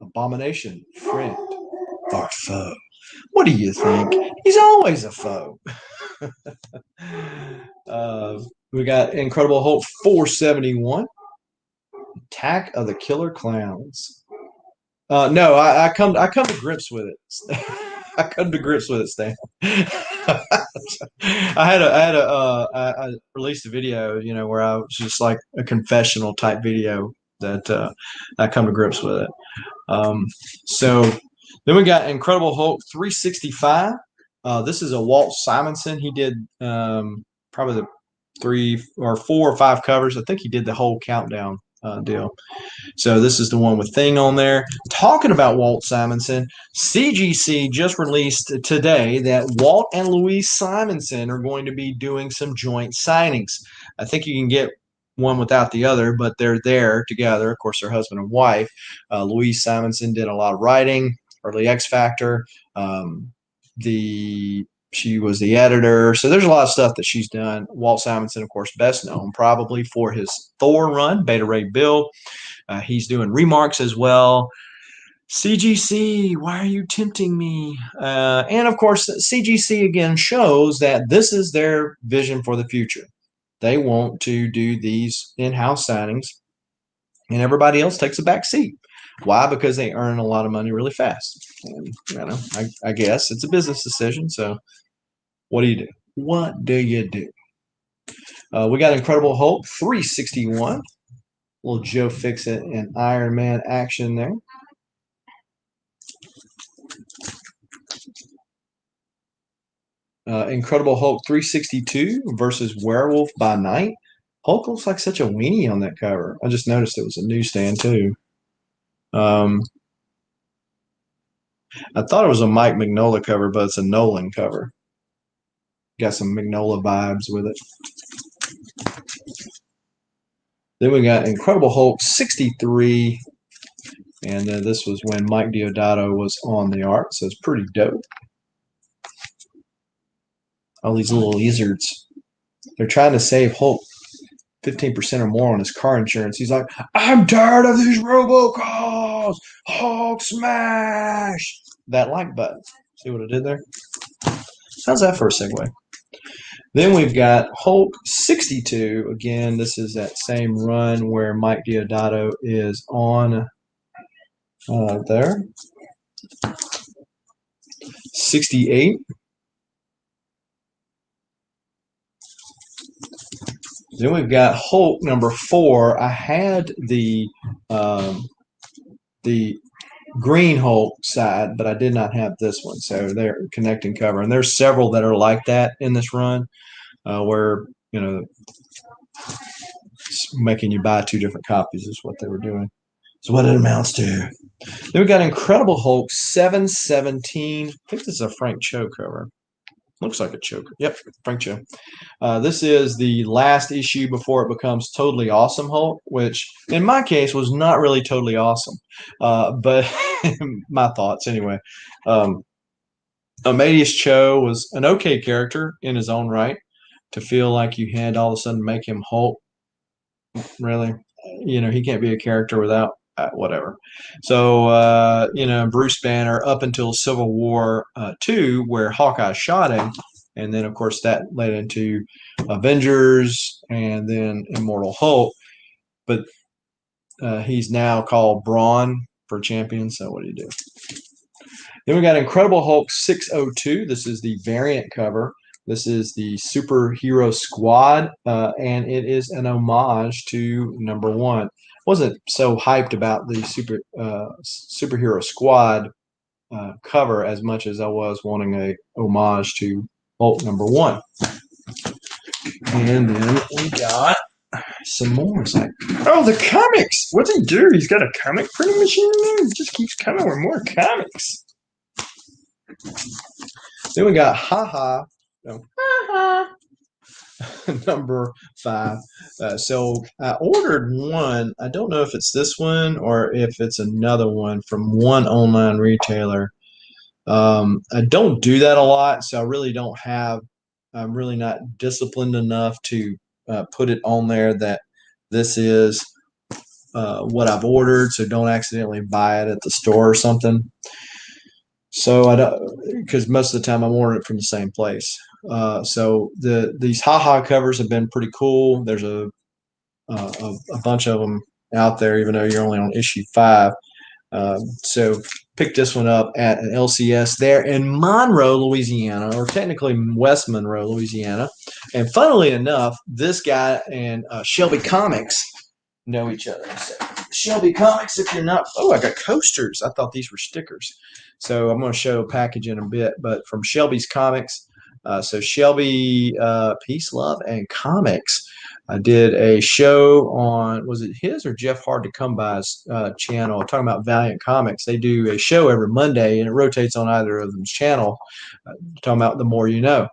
Abomination, friend or foe? What do you think? He's always a foe. We got Incredible Hulk 471. Attack of the Killer Clowns. No, I come to grips with it. I come to grips with it, Stan. I released a video, where I was just like a confessional type video that I come to grips with it. So then we got Incredible Hulk 365. This is a Walt Simonson. He did probably the 3 or 4 or 5 covers. I think he did the whole countdown deal. So this is the one with Thing on there. Talking about Walt Simonson, CGC just released today that Walt and Louise Simonson are going to be doing some joint signings. I think you can get one without the other, but they're there together. Of course, they're husband and wife. Louise Simonson did a lot of writing, early X Factor. She was the editor. So there's a lot of stuff that she's done. Walt Simonson, of course, best known probably for his Thor run, Beta Ray Bill. He's doing remarks as well. CGC, why are you tempting me? And of course, CGC again shows that this is their vision for the future. They want to do these in-house signings, and everybody else takes a back seat. Why? Because they earn a lot of money really fast. And, I guess it's a business decision. So What do you do? What do you do? We got Incredible Hulk 361. Little Joe Fixit and Iron Man action there. Incredible Hulk 362 versus Werewolf by Night. Hulk looks like such a weenie on that cover. I just noticed it was a newsstand too. I thought it was a Mike Mignola cover, but it's a Nolan cover. Got some Mignola vibes with it. Then we got Incredible Hulk 63. And this was when Mike Deodato was on the art, so it's pretty dope. All these little lizards. They're trying to save Hulk 15% or more on his car insurance. He's like, I'm tired of these robocalls. Hulk smash. That like button. See what I did there? How's that for a segue? Then we've got Hulk 62. Again, this is that same run where Mike Deodato is on there. 68. Then we've got Hulk number 4. I had the Green Hulk side, but I did not have this one. So they're connecting cover, and there's several that are like that in this run, where making you buy 2 different copies is what they were doing. So what it amounts to. Then we got Incredible Hulk 717. I think this is a Frank Cho cover. Looks like a choker. Yep, Frank Cho. This is the last issue before it becomes Totally Awesome Hulk, which in my case was not really totally awesome. But my thoughts anyway. Amadeus Cho was an okay character in his own right. To feel like you had all of a sudden make him Hulk, really? He can't be a character without whatever. So, Bruce Banner up until Civil War 2, where Hawkeye shot him. And then, of course, that led into Avengers and then Immortal Hulk. But he's now called Brawn for champion. So what do you do? Then we got Incredible Hulk 602. This is the variant cover. This is the Superhero Squad, and it is an homage to number 1. Wasn't so hyped about the Superhero Squad cover as much as I was wanting a homage to Hulk number 1. And then we got some more. It's like, oh, the comics! What's he do? He's got a comic printing machine in there? He just keeps coming with more comics. Then we got number 5. So I ordered one. I don't know if it's this one or if it's another one from one online retailer. I don't do that a lot, so I really don't have. I'm really not disciplined enough to put it on there that this is what I've ordered, so don't accidentally buy it at the store or something. So I don't, because most of the time I'm ordering it from the same place. So these covers have been pretty cool. There's a bunch of them out there, even though you're only on issue 5. So picked this one up at an LCS there in Monroe, Louisiana, or technically West Monroe, Louisiana. And funnily enough, this guy and Shelby Comics know each other. So Shelby Comics, if you're not, I got coasters. I thought these were stickers. So I'm going to show a package in a bit, but from Shelby's Comics. So Shelby, Peace, Love, and Comics. I did a show on, was it his or Jeff Hard to Come By's channel, talking about Valiant Comics. They do a show every Monday, and it rotates on either of them's channel, talking about The More You Know.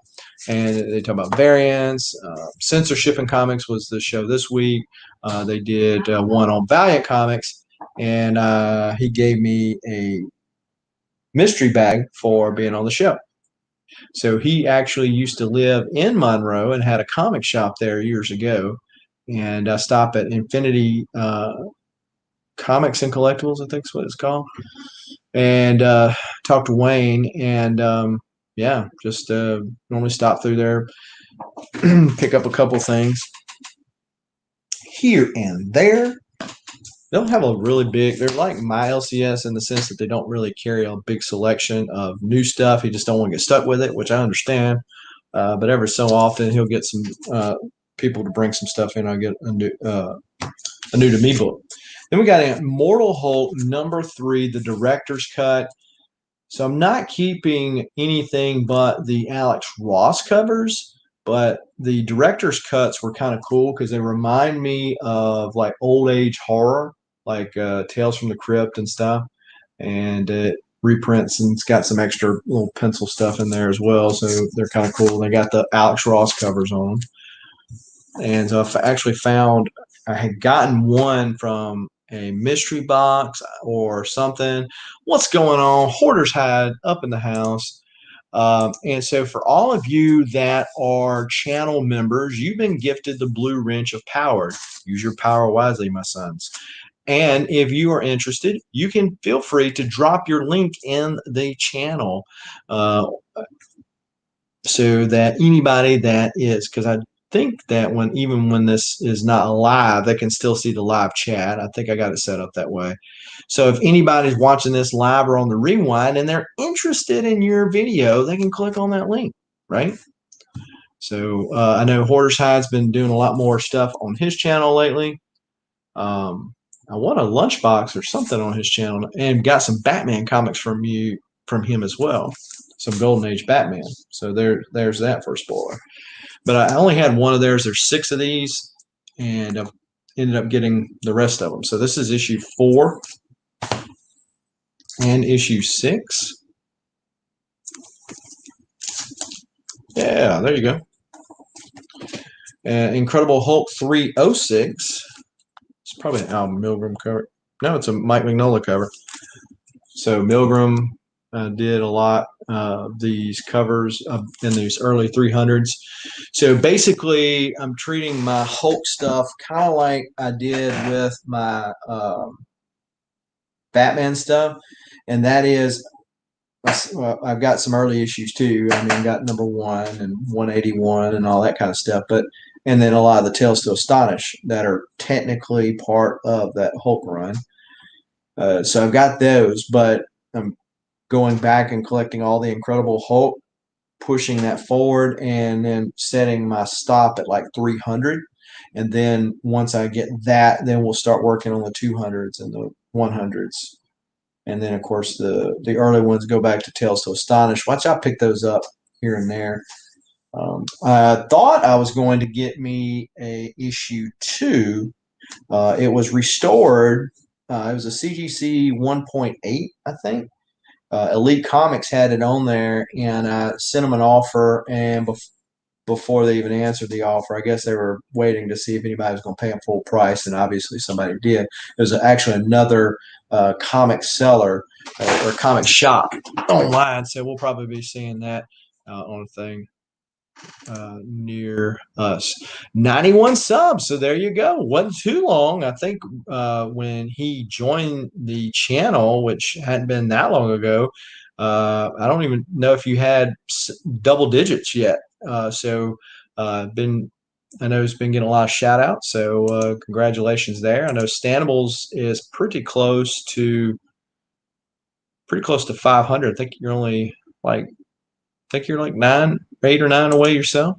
And they talk about variants. Censorship in Comics was the show this week. They did one on Valiant Comics, and he gave me a mystery bag for being on the show. So he actually used to live in Monroe and had a comic shop there years ago. And I stopped at Infinity Comics and Collectibles, I think is what it's called. And talked to Wayne. And just normally stop through there, pick up a couple things here and there. They don't have a really big, they're like my LCS in the sense that they don't really carry a big selection of new stuff. You just don't want to get stuck with it, which I understand. but every so often he'll get some people to bring some stuff in. I'll get a new to me book. Then we got Immortal Hulk #3, the director's cut. So I'm not keeping anything but the Alex Ross covers, but the director's cuts were kind of cool because they remind me of like old age horror, like Tales from the Crypt and stuff. And it reprints and it's got some extra little pencil stuff in there as well. So they're kind of cool. They got the Alex Ross covers on them. And so I actually found I had gotten one from a mystery box or something. What's going on? Hoarders Hide up in the house. And so for all of you that are channel members, you've been gifted the Blue Wrench of Power. Use your power wisely, my sons. And if you are interested, you can feel free to drop your link in the channel so that anybody that is, because I think that even when this is not live, they can still see the live chat. I think I got it set up that way. So if anybody's watching this live or on the rewind and they're interested in your video, they can click on that link, right? So I know Hoarders Hide's been doing a lot more stuff on his channel lately. I won a lunchbox or something on his channel and got some Batman comics from him as well. Some Golden Age Batman. So there's that for a spoiler. But I only had one of theirs. There's 6 of these, and I've ended up getting the rest of them. So this is issue 4 and issue 6. Yeah, there you go. Incredible Hulk 306. It's probably an Al Milgrom cover. No, it's a Mike Mignola cover. So Milgrom did a lot of these covers in these early 300s. So basically, I'm treating my Hulk stuff kind of like I did with my Batman stuff, and that is, well, I've got some early issues too. I mean, got #1 and 181 and all that kind of stuff, and then a lot of the Tales to Astonish that are technically part of that Hulk run. So I've got those, but I'm going back and collecting all the Incredible Hulk, pushing that forward, and then setting my stop at like 300. And then once I get that, then we'll start working on the 200s and the 100s. And then, of course, the early ones go back to Tales to Astonish. Watch out, pick those up here and there. I thought I was going to get me a issue 2. It was restored. It was a CGC 1.8, I think. Elite Comics had it on there, and I sent them an offer, and before they even answered the offer, I guess they were waiting to see if anybody was going to pay them full price, and obviously somebody did. It was actually another comic seller or comic shop online, so we'll probably be seeing that on a thing near us. 91 subs, so there you go. Wasn't too long. I think when he joined the channel, which hadn't been that long ago, I don't even know if you had double digits yet. So I know he's been getting a lot of shout outs, so congratulations there. I know Stanibles is pretty close to 500. I think you're only like 9, 8 or 9 away yourself.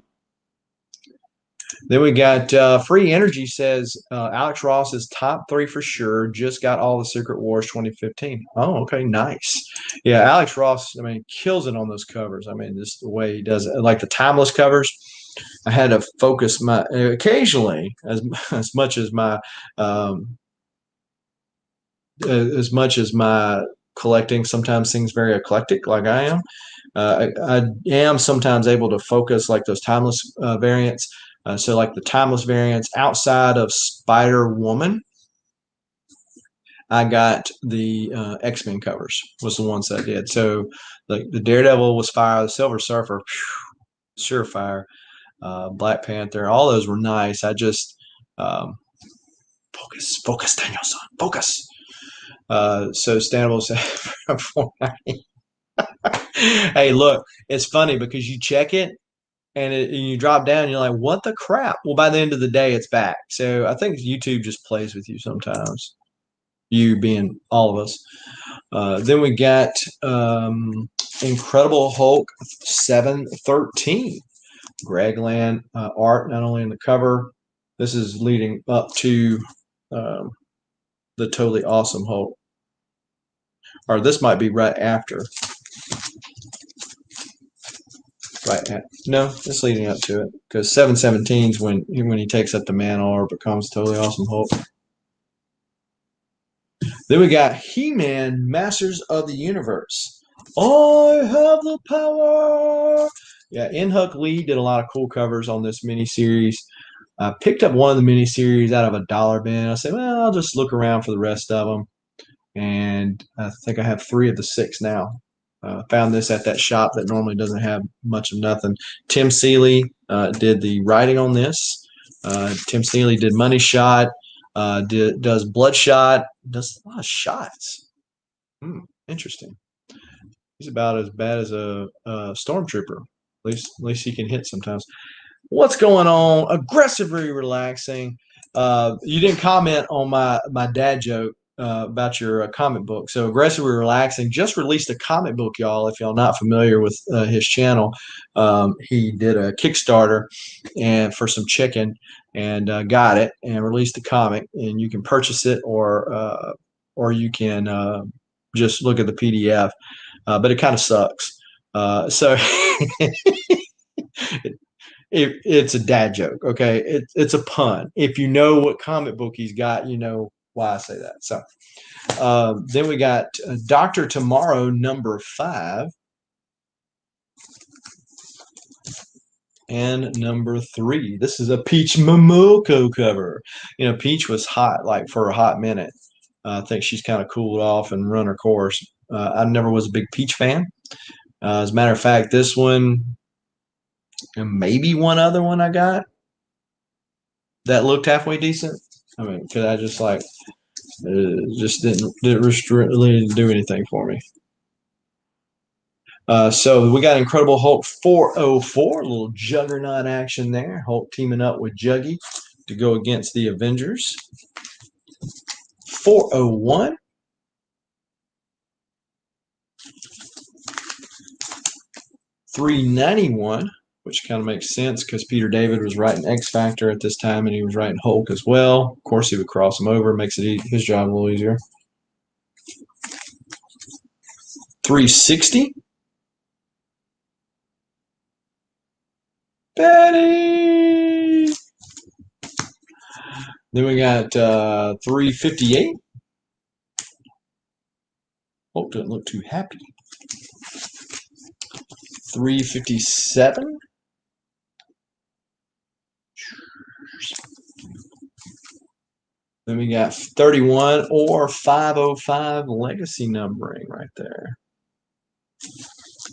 Then we got Free Energy says Alex Ross is top 3 for sure. Just got all the Secret Wars 2015. Oh, okay, nice. Yeah, Alex Ross, I mean, kills it on those covers. I mean, just the way he does it, like the timeless covers. I had to focus my occasionally as much as my collecting sometimes seems very eclectic, like I am. I am sometimes able to focus like those timeless variants. So like the timeless variants outside of Spider-Woman, I got the X-Men covers was the ones that I did. So like the Daredevil was fire, the Silver Surfer, surefire, Black Panther, all those were nice. I just focus, Daniel-san, focus. So Stanable said, hey, look, it's funny because you check it and you drop down, and you're like, what the crap? Well, by the end of the day, it's back. So I think YouTube just plays with you sometimes, you being all of us. Then we got Incredible Hulk 713. Gragland art, not only in the cover. This is leading up to the Totally Awesome Hulk. Or this might be right after. No, it's leading up to it. Because 717 is when he takes up the mantle or becomes Totally Awesome Hulk. Then we got He-Man, Masters of the Universe. I have the power. Yeah, Huck Lee did a lot of cool covers on this miniseries. I picked up one of the miniseries out of a dollar bin. I said, well, I'll just look around for the rest of them. And I think I have 3 of the 6 now. Found this at that shop that normally doesn't have much of nothing. Tim Seeley did the writing on this. Tim Seeley did Money Shot, does Bloodshot, does a lot of shots. Interesting. He's about as bad as a stormtrooper. At least he can hit sometimes. What's going on? Aggressively relaxing. You didn't comment on my dad joke about your comic book. So Aggressively Relaxing just released a comic book, y'all. If y'all not familiar with his channel, he did a Kickstarter and for some chicken and got it and released the comic. And you can purchase it or you can just look at the PDF. But it kind of sucks. So it's a dad joke, okay? It's a pun. If you know what comic book he's got, you know why I say that. So then we got Dr. Tomorrow number 5 and number 3. This is a Peach Momoko cover. You know, Peach was hot like for a hot minute. I think she's kind of cooled off and run her course. I never was a big Peach fan. As a matter of fact, this one and maybe one other one I got that looked halfway decent. I mean, because I just like just didn't really do anything for me. So we got Incredible Hulk 404, a little Juggernaut action there. Hulk teaming up with Juggy to go against the Avengers. 401. 391, which kind of makes sense because Peter David was writing X Factor at this time and he was writing Hulk as well. Of course, he would cross him over, makes it his job a little easier. 360. Betty! Then we got 358. Hulk doesn't look too happy. 357. Then we got 31 or 505 legacy numbering right there.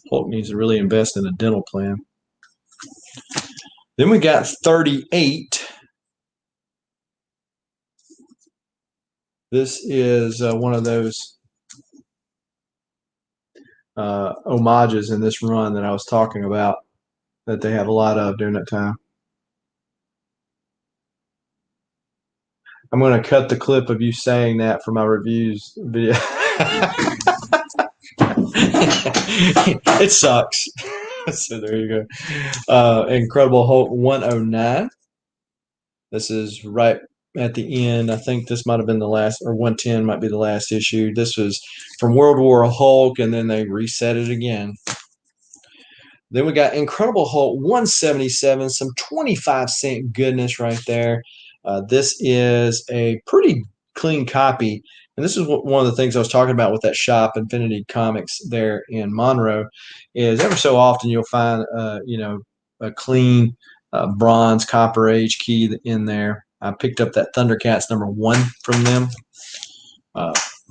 Hulk needs to really invest in a dental plan. Then we got 38. This is one of those homages in this run that I was talking about that they have a lot of during that time. I'm going to cut the clip of you saying that for my reviews video. It sucks. So there you go. Incredible Hulk 109. This is right at the end. I think this might have been the last, or 110 might be the last issue. This was from World War Hulk, and then they reset it again. Then we got Incredible Hulk 177, some 25-cent goodness right there. This is a pretty clean copy. And this is one of the things I was talking about with that shop, Infinity Comics, there in Monroe, is ever so often you'll find, a clean bronze copper age key in there. I picked up that Thundercats number 1 from them.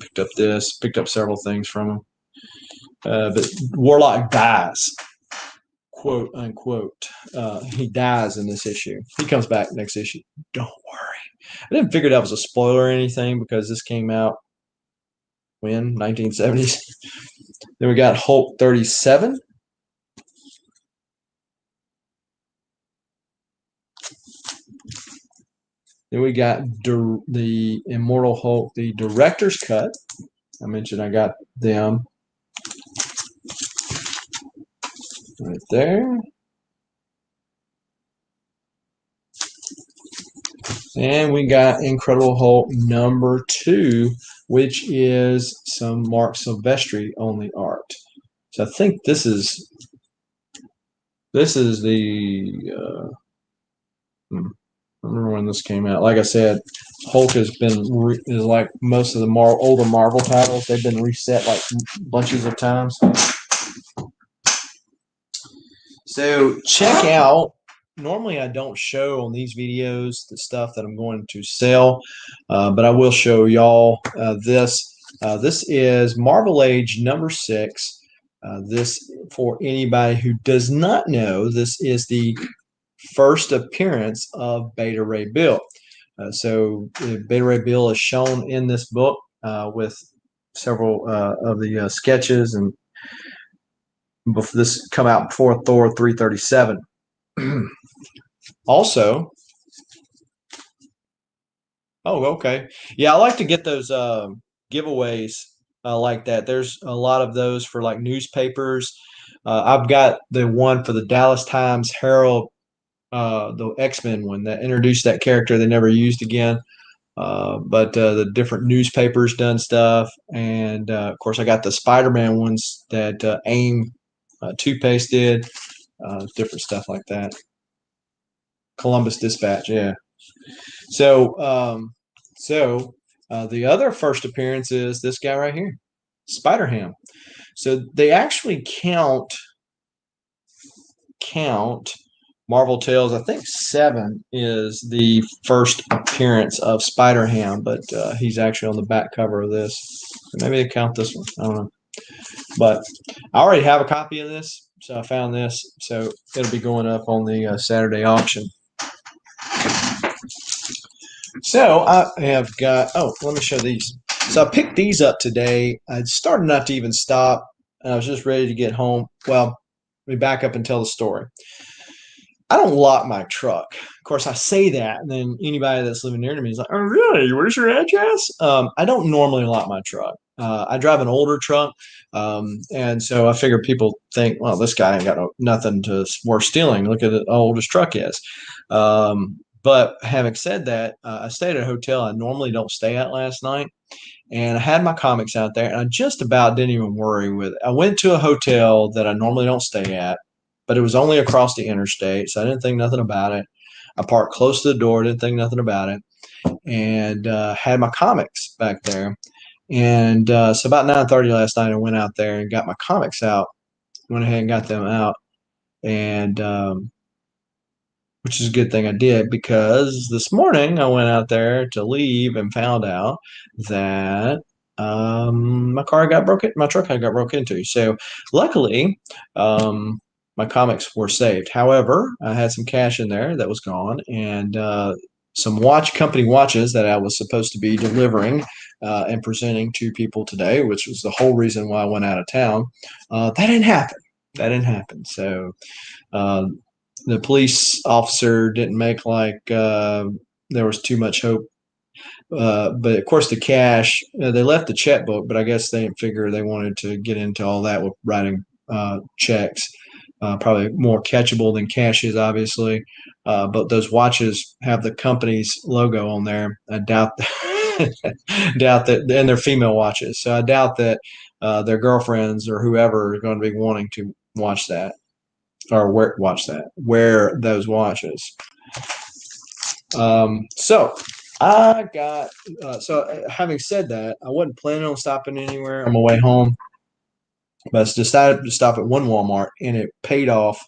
Picked up this, picked up several things from them. But Warlock dies, quote unquote. He dies in this issue. He comes back next issue. Don't worry. I didn't figure that was a spoiler or anything because this came out when? 1970s. Then we got Hulk 37. Then we got the Immortal Hulk, the director's cut. I mentioned I got them right there. And we got Incredible Hulk #2, which is some Mark Silvestri only art. So I think this is the I remember when this came out. Like I said, Hulk has been is like most of the older Marvel titles. They've been reset like bunches of times. So check out. Normally, I don't show on these videos the stuff that I'm going to sell, but I will show y'all this. This is Marvel Age #6. This, for anybody who does not know, this is the first appearance of Beta Ray Bill. So Beta Ray Bill is shown in this book with several of the sketches, and this come out before Thor 337. Also, oh, okay. Yeah, I like to get those giveaways like that. There's a lot of those for like newspapers. I've got the one for the Dallas Times Herald, the X-Men one that introduced that character they never used again. But the different newspapers done stuff. And of course, I got the Spider-Man ones that AIM Toothpaste did, different stuff like that. Columbus Dispatch, yeah. So, the other first appearance is this guy right here, Spider-Ham. So they actually count Marvel Tales. I think 7 is the first appearance of Spider-Ham, but he's actually on the back cover of this. Maybe they count this one. I don't know. But I already have a copy of this, so I found this. So it'll be going up on the Saturday auction. So I have got, let me show these. So I picked these up today. I started not to even stop. I was just ready to get home. Well, let me back up and tell the story. I don't lock my truck. Of course, I say that, and then anybody that's living near to me is like, "Oh, really? Where's your address?" I don't normally lock my truck. I drive an older truck, and so I figure people think, "Well, this guy ain't got nothing worth stealing. Look at how old his truck is." But having said that, I stayed at a hotel I normally don't stay at last night, and I had my comics out there, and I just about didn't even worry with it. I went to a hotel that I normally don't stay at, but it was only across the interstate, so I didn't think nothing about it. I parked close to the door, didn't think nothing about it, and had my comics back there. And so about 9:30 last night, I went out there and got my comics out. Went ahead and got them out, and which is a good thing I did, because this morning I went out there to leave and found out that my truck got broke into. So luckily, my comics were saved. However, I had some cash in there that was gone, and some company watches that I was supposed to be delivering and presenting to people today, which was the whole reason why I went out of town. That didn't happen. So the police officer didn't make like there was too much hope. But of course, the cash, they left the checkbook, but I guess they didn't figure they wanted to get into all that with writing checks. Probably more catchable than cash is, obviously. But those watches have the company's logo on there. I doubt that, and they're female watches. So I doubt that their girlfriends or whoever are going to be wanting to watch that, or wear those watches. So I got, having said that, I wasn't planning on stopping anywhere on my way home, but I decided to stop at one Walmart, and it paid off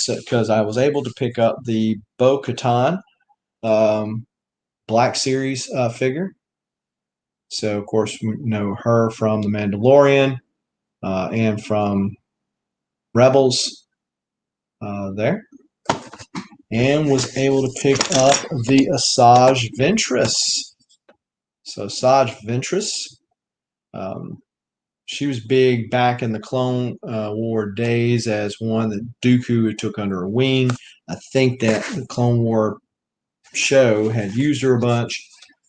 because I was able to pick up the Bo-Katan Black Series figure. So, of course, we know her from The Mandalorian and from Rebels there. And was able to pick up the Asajj Ventress. So Asajj Ventress, she was big back in the Clone War days as one that Dooku took under her wing. I think that the Clone War show had used her a bunch.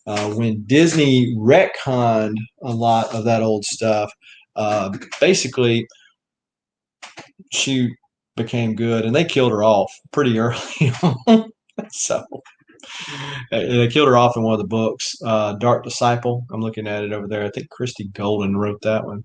When Disney retconned a lot of that old stuff, basically she became good, and they killed her off pretty early on. So They killed her off in one of the books, Dark Disciple. I'm looking at it over there. I think Christy Golden wrote that one.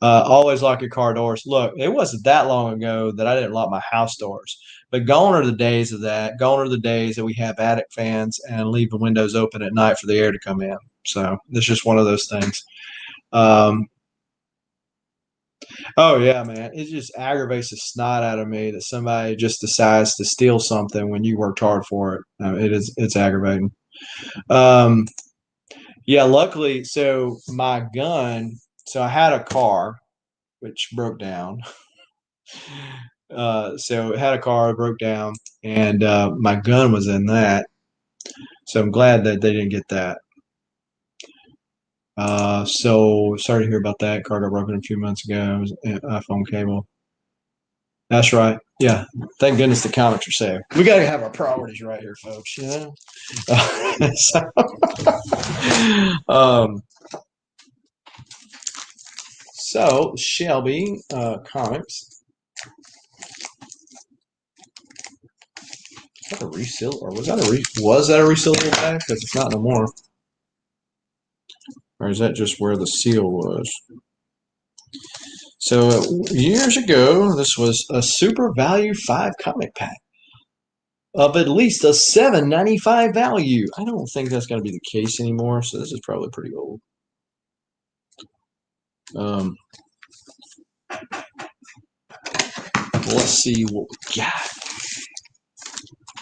Always lock your car doors. Look, it wasn't that long ago that I didn't lock my house doors. But gone are the days of that. Gone are the days that we have attic fans and leave the windows open at night for the air to come in. So it's just one of those things. Um, oh yeah, man, it just aggravates the snot out of me that somebody just decides to steal something when you worked hard for it. It's aggravating. Um, yeah, luckily, so my gun. So I had a car which broke down. So it had a car, broke down, and my gun was in that. So I'm glad that they didn't get that. So sorry to hear about that. Car got broken a few months ago. It was an iPhone cable. That's right. Yeah. Thank goodness the comics are safe. We got to have our priorities right here, folks. You know. So, so Shelby comics. Is that a reseal, or was that a resealable bag? Because it's not no more. Or is that just where the seal was? So years ago, this was a Super Value 5 comic pack of at least a $7.95 value. I don't think that's going to be the case anymore, so this is probably pretty old. Let's see what we got.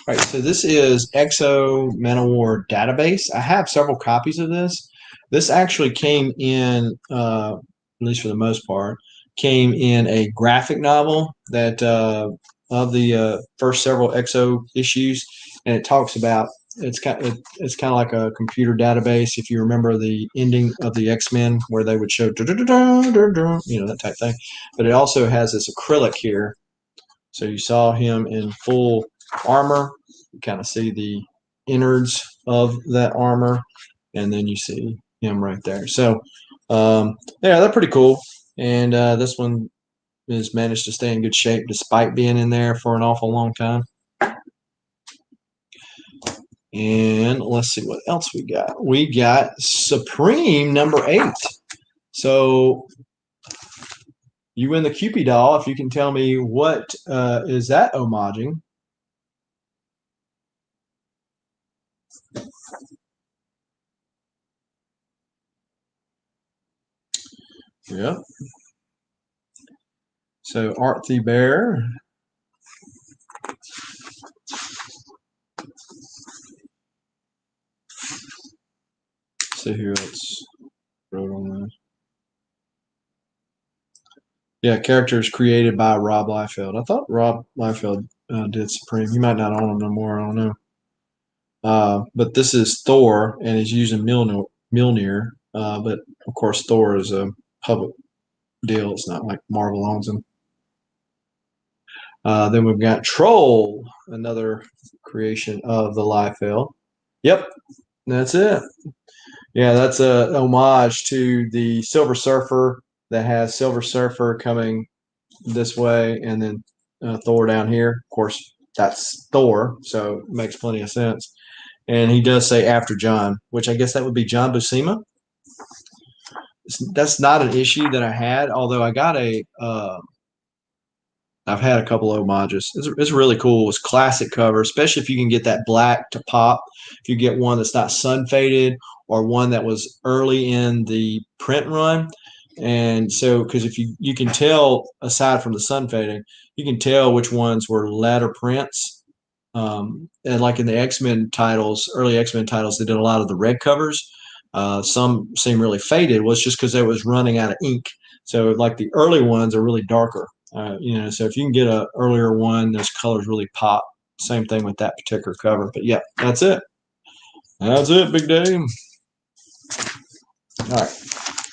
All right, so this is Menoward Database. I have several copies of this. This actually came in, at least for the most part, came in a graphic novel that of the first several EXO issues, and it talks about it's kind of like a computer database. If you remember the ending of the X-Men, where they would show that type thing, but it also has this acrylic here. So you saw him in full armor. You kind of see the innards of that armor, and then you see him right there. So, yeah, they're pretty cool. And this one has managed to stay in good shape despite being in there for an awful long time. And let's see what else we got. We got Supreme #8. So you win the Cupid doll if you can tell me what is that homaging. Yep. So Art the Bear. See who else wrote on that. Yeah, characters created by Rob Liefeld. I thought Rob Liefeld did Supreme. He might not own them no more. I don't know. But this is Thor, and he's using Mjolnir. But of course, Thor is a public deal. It's not like Marvel owns him. Then we've got Troll, another creation of the Liefeld. Yep, that's it. Yeah, that's a homage to the Silver Surfer that has Silver Surfer coming this way and then Thor down here. Of course, that's Thor, so it makes plenty of sense. And he does say after John, which I guess that would be John Buscema. That's not an issue that I had, although I got I've had a couple of homages. It's really cool. It's classic cover, especially if you can get that black to pop. If you get one that's not sun faded or one that was early in the print run. And so, because if you can tell, aside from the sun fading, you can tell which ones were letter prints. And like in the X-Men titles, early X-Men titles, they did a lot of the red covers. Some seem really faded. Well, it's just because they was running out of ink. So like the early ones are really darker. So if you can get an earlier one, those colors really pop. Same thing with that particular cover. But yeah, that's it. That's it, Big Dave. All right.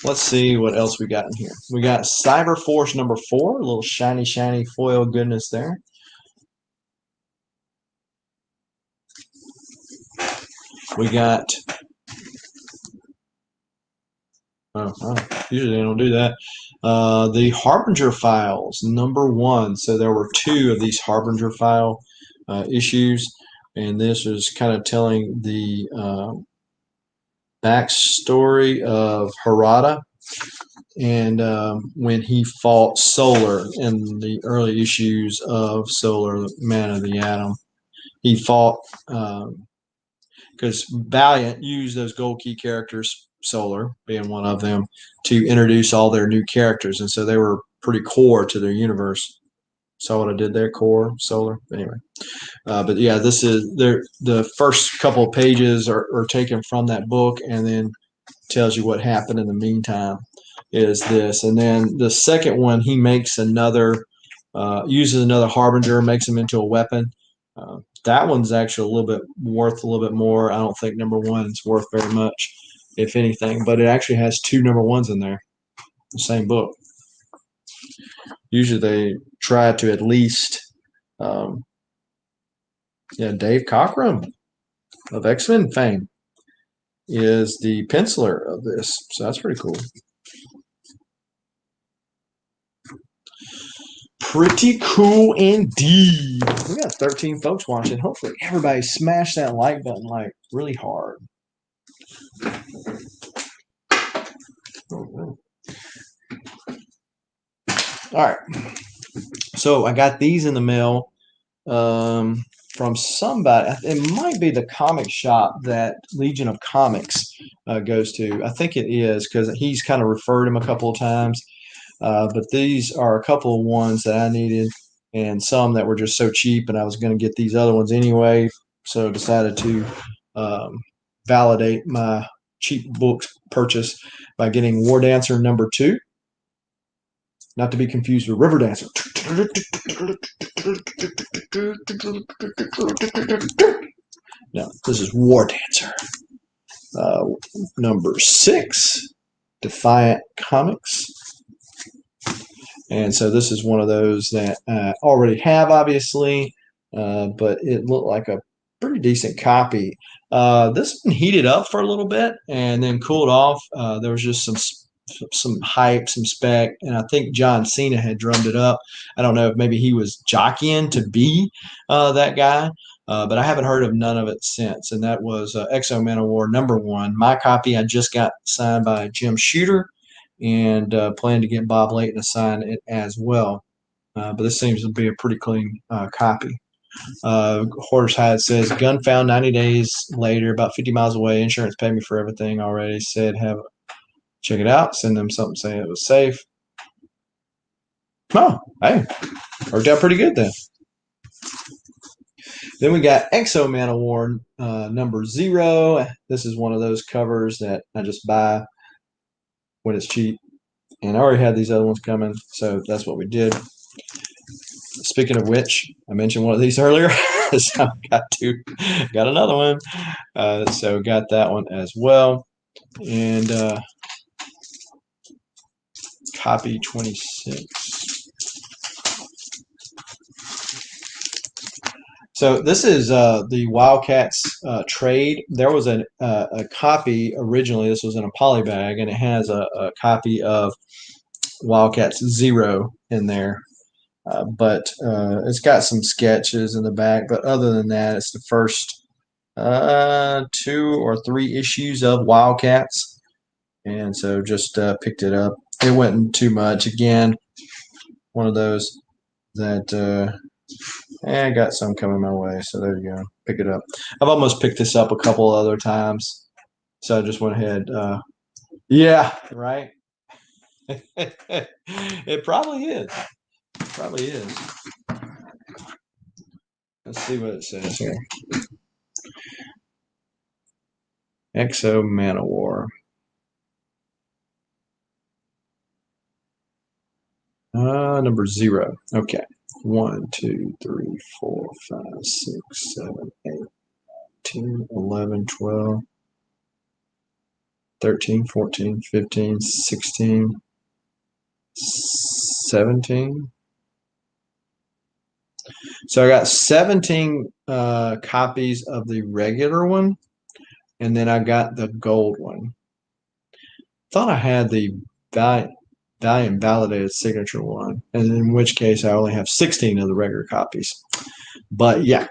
Let's see what else we got in here. We got Cyber Force #4, a little shiny, shiny foil goodness there. We got, usually they don't do that. The Harbinger Files #1. So there were 2 of these Harbinger File issues. and this is kind of telling the backstory of Harada and when he fought Solar in the early issues of Solar, Man of the Atom. He fought because Valiant used those gold key characters, Solar being one of them, to introduce all their new characters, and so they were pretty core to their universe. Saw what I did there? Core, Solar. Anyway, but yeah, this is the first couple of pages are taken from that book, and then tells you what happened in the meantime. Is this, and then the second one he makes another, uses another Harbinger, makes him into a weapon. That one's actually worth a little bit more. I don't think number one is worth very much, if anything, but it actually has two number ones in there, the same book. Usually they try to at least, Dave Cockrum of X-Men fame is the penciler of this, so that's pretty cool. Pretty cool indeed. We got 13 folks watching. Hopefully everybody smash that like button like really hard. All right. So I got these in the mail from somebody. It might be the comic shop that Legion of Comics goes to. I think it is because he's kind of referred them a couple of times. But these are a couple of ones that I needed and some that were just so cheap, and I was going to get these other ones anyway, so decided to validate my cheap book purchase by getting War Dancer #2, not to be confused with River Dancer. No, this is War Dancer. #6, Defiant Comics. And so this is one of those that I already have, obviously, but it looked like a pretty decent copy. This one heated up for a little bit and then cooled off. There was just some hype, some spec, and I think John Cena had drummed it up. I don't know if maybe he was jockeying to be that guy, but I haven't heard of none of it since. And that was Exo Menoward #1. My copy I just got signed by Jim Shooter, and plan to get Bob Layton to sign it as well. But this seems to be a pretty clean copy. Hoarder's Hide says, gun found 90 days later, about 50 miles away. Insurance paid me for everything already. Said, check it out. Send them something saying it was safe. Oh, hey, worked out pretty good then. Then we got Exo Menoward #0. This is one of those covers that I just buy when it's cheap, and I already had these other ones coming, so that's what we did. Speaking of which, I mentioned one of these earlier, so I got another one, so got that one as well, and copy 26. So this is the Wildcats trade. There was a copy originally. This was in a poly bag, and it has a copy of Wildcats 0 in there. But it's got some sketches in the back. But other than that, it's the first 2 or 3 issues of Wildcats. And so just picked it up. It wasn't too much. Again, one of those that... I got some coming my way, so there you go. Pick it up. I've almost picked this up a couple other times, so I just went ahead. Yeah, right? It probably is. It probably is. Let's see what it says here. Exo Menoward. #0. Okay. 1, 2, 3, 4, 5, 6, 7, 8, 10, 11, 12, 13, 14, 15, 16, 17. So I got 17 copies of the regular one, and then I got the gold one. Thought I had the Valiant validated signature one, and in which case I only have 16 of the regular copies. But yeah,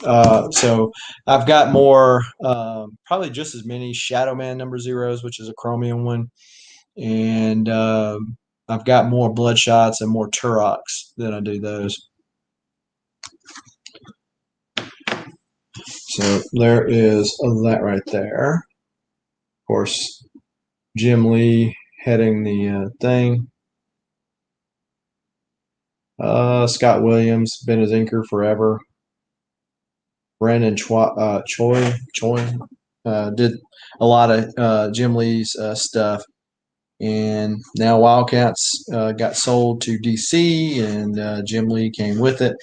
So I've got more, probably just as many Shadow Man number zeros, which is a chromium one, and I've got more Bloodshots and more Turoks than I do those. So there is that right there. Of course, Jim Lee heading the thing. Scott Williams, been his inker forever. Brandon Choi did a lot of Jim Lee's stuff. And now Wildcats got sold to DC, and Jim Lee came with it.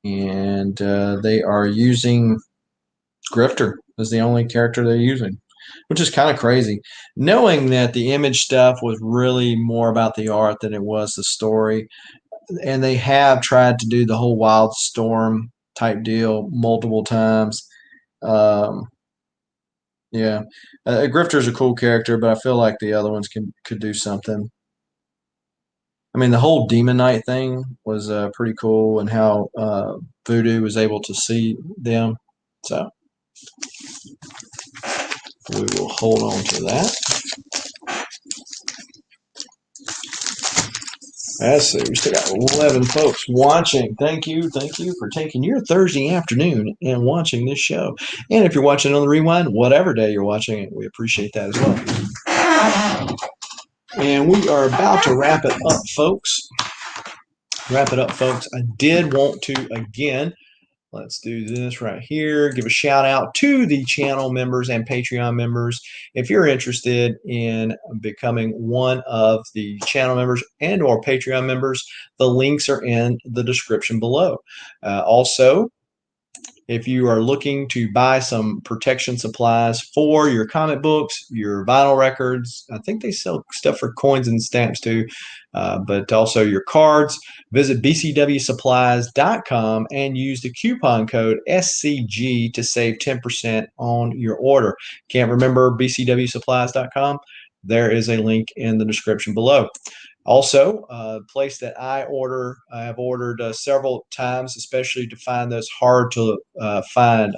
And they are using Grifter as the only character they're using, which is kind of crazy. Knowing that the Image stuff was really more about the art than it was the story. And they have tried to do the whole Wildstorm type deal multiple times. Yeah, Grifter's a cool character, but I feel like the other ones could do something. I mean, the whole Demon Knight thing was pretty cool, and how Voodoo was able to see them. So we will hold on to that. Let's see, we still got 11 folks watching. Thank you for taking your Thursday afternoon and watching this show. And if you're watching on the rewind, whatever day you're watching it, we appreciate that as well. And we are about to wrap it up, folks. I did want to, again, let's do this right here. Give a shout out to the channel members and Patreon members. If you're interested in becoming one of the channel members and or Patreon members, the links are in the description below. Also, if you are looking to buy some protection supplies for your comic books, your vinyl records, I think they sell stuff for coins and stamps too, but also your cards, visit bcwsupplies.com and use the coupon code SCG to save 10% on your order. Can't remember bcwsupplies.com? There is a link in the description below. Also, a place that I have ordered several times, especially to find those hard to find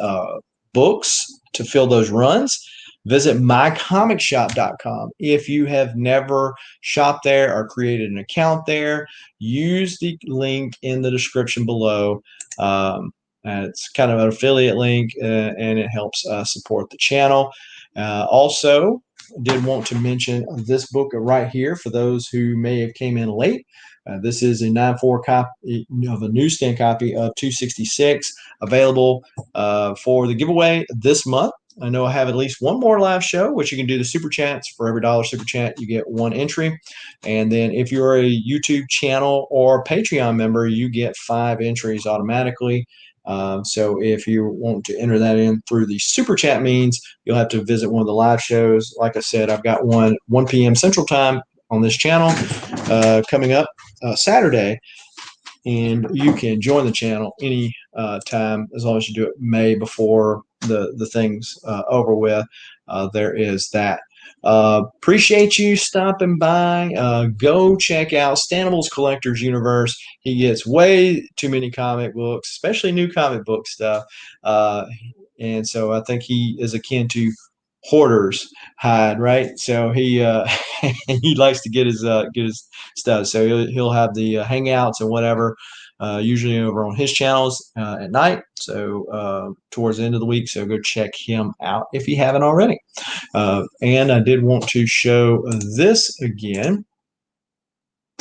books to fill those runs. Visit mycomicshop.com. If you have never shopped there or created an account there, use the link in the description below. It's kind of an affiliate link, and it helps support the channel. Also, did want to mention this book right here for those who may have came in late. This is a 9.4 copy of a newsstand copy of 266 available for the giveaway this month. I know I have at least one more live show, which you can do the super chats. For every $1 super chat, you get one entry. And then if you're a YouTube channel or Patreon member, you get 5 entries automatically. So if you want to enter that in through the super chat means, you'll have to visit one of the live shows. Like I said, I've got 1 p.m. Central Time on this channel coming up Saturday, and you can join the channel any time as long as you do it May before the thing's over with. There is that. Appreciate you stopping by. Go check out Stanibal's Collector's Universe. He gets way too many comic books, especially new comic book stuff. And so I think he is akin to Hoarder's Hyde, right? So he he likes to get his stuff. So he'll have the hangouts and whatever. Usually over on his channels at night, so towards the end of the week. So go check him out if you haven't already. And I did want to show this again,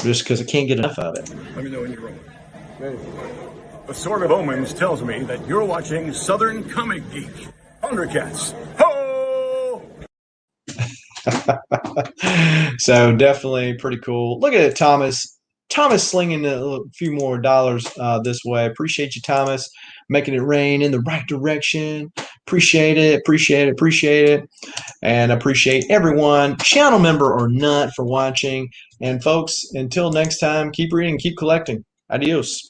just because I can't get enough of it. Let me know when you're rolling. Ready. The Sword of Omens tells me that you're watching Southern Comic Geek. Thundercats. Ho! So definitely pretty cool. Look at it, Thomas. Thomas slinging a few more dollars this way. Appreciate you, Thomas, making it rain in the right direction. Appreciate it. And appreciate everyone, channel member or not, for watching. And folks, until next time, keep reading, keep collecting. Adios.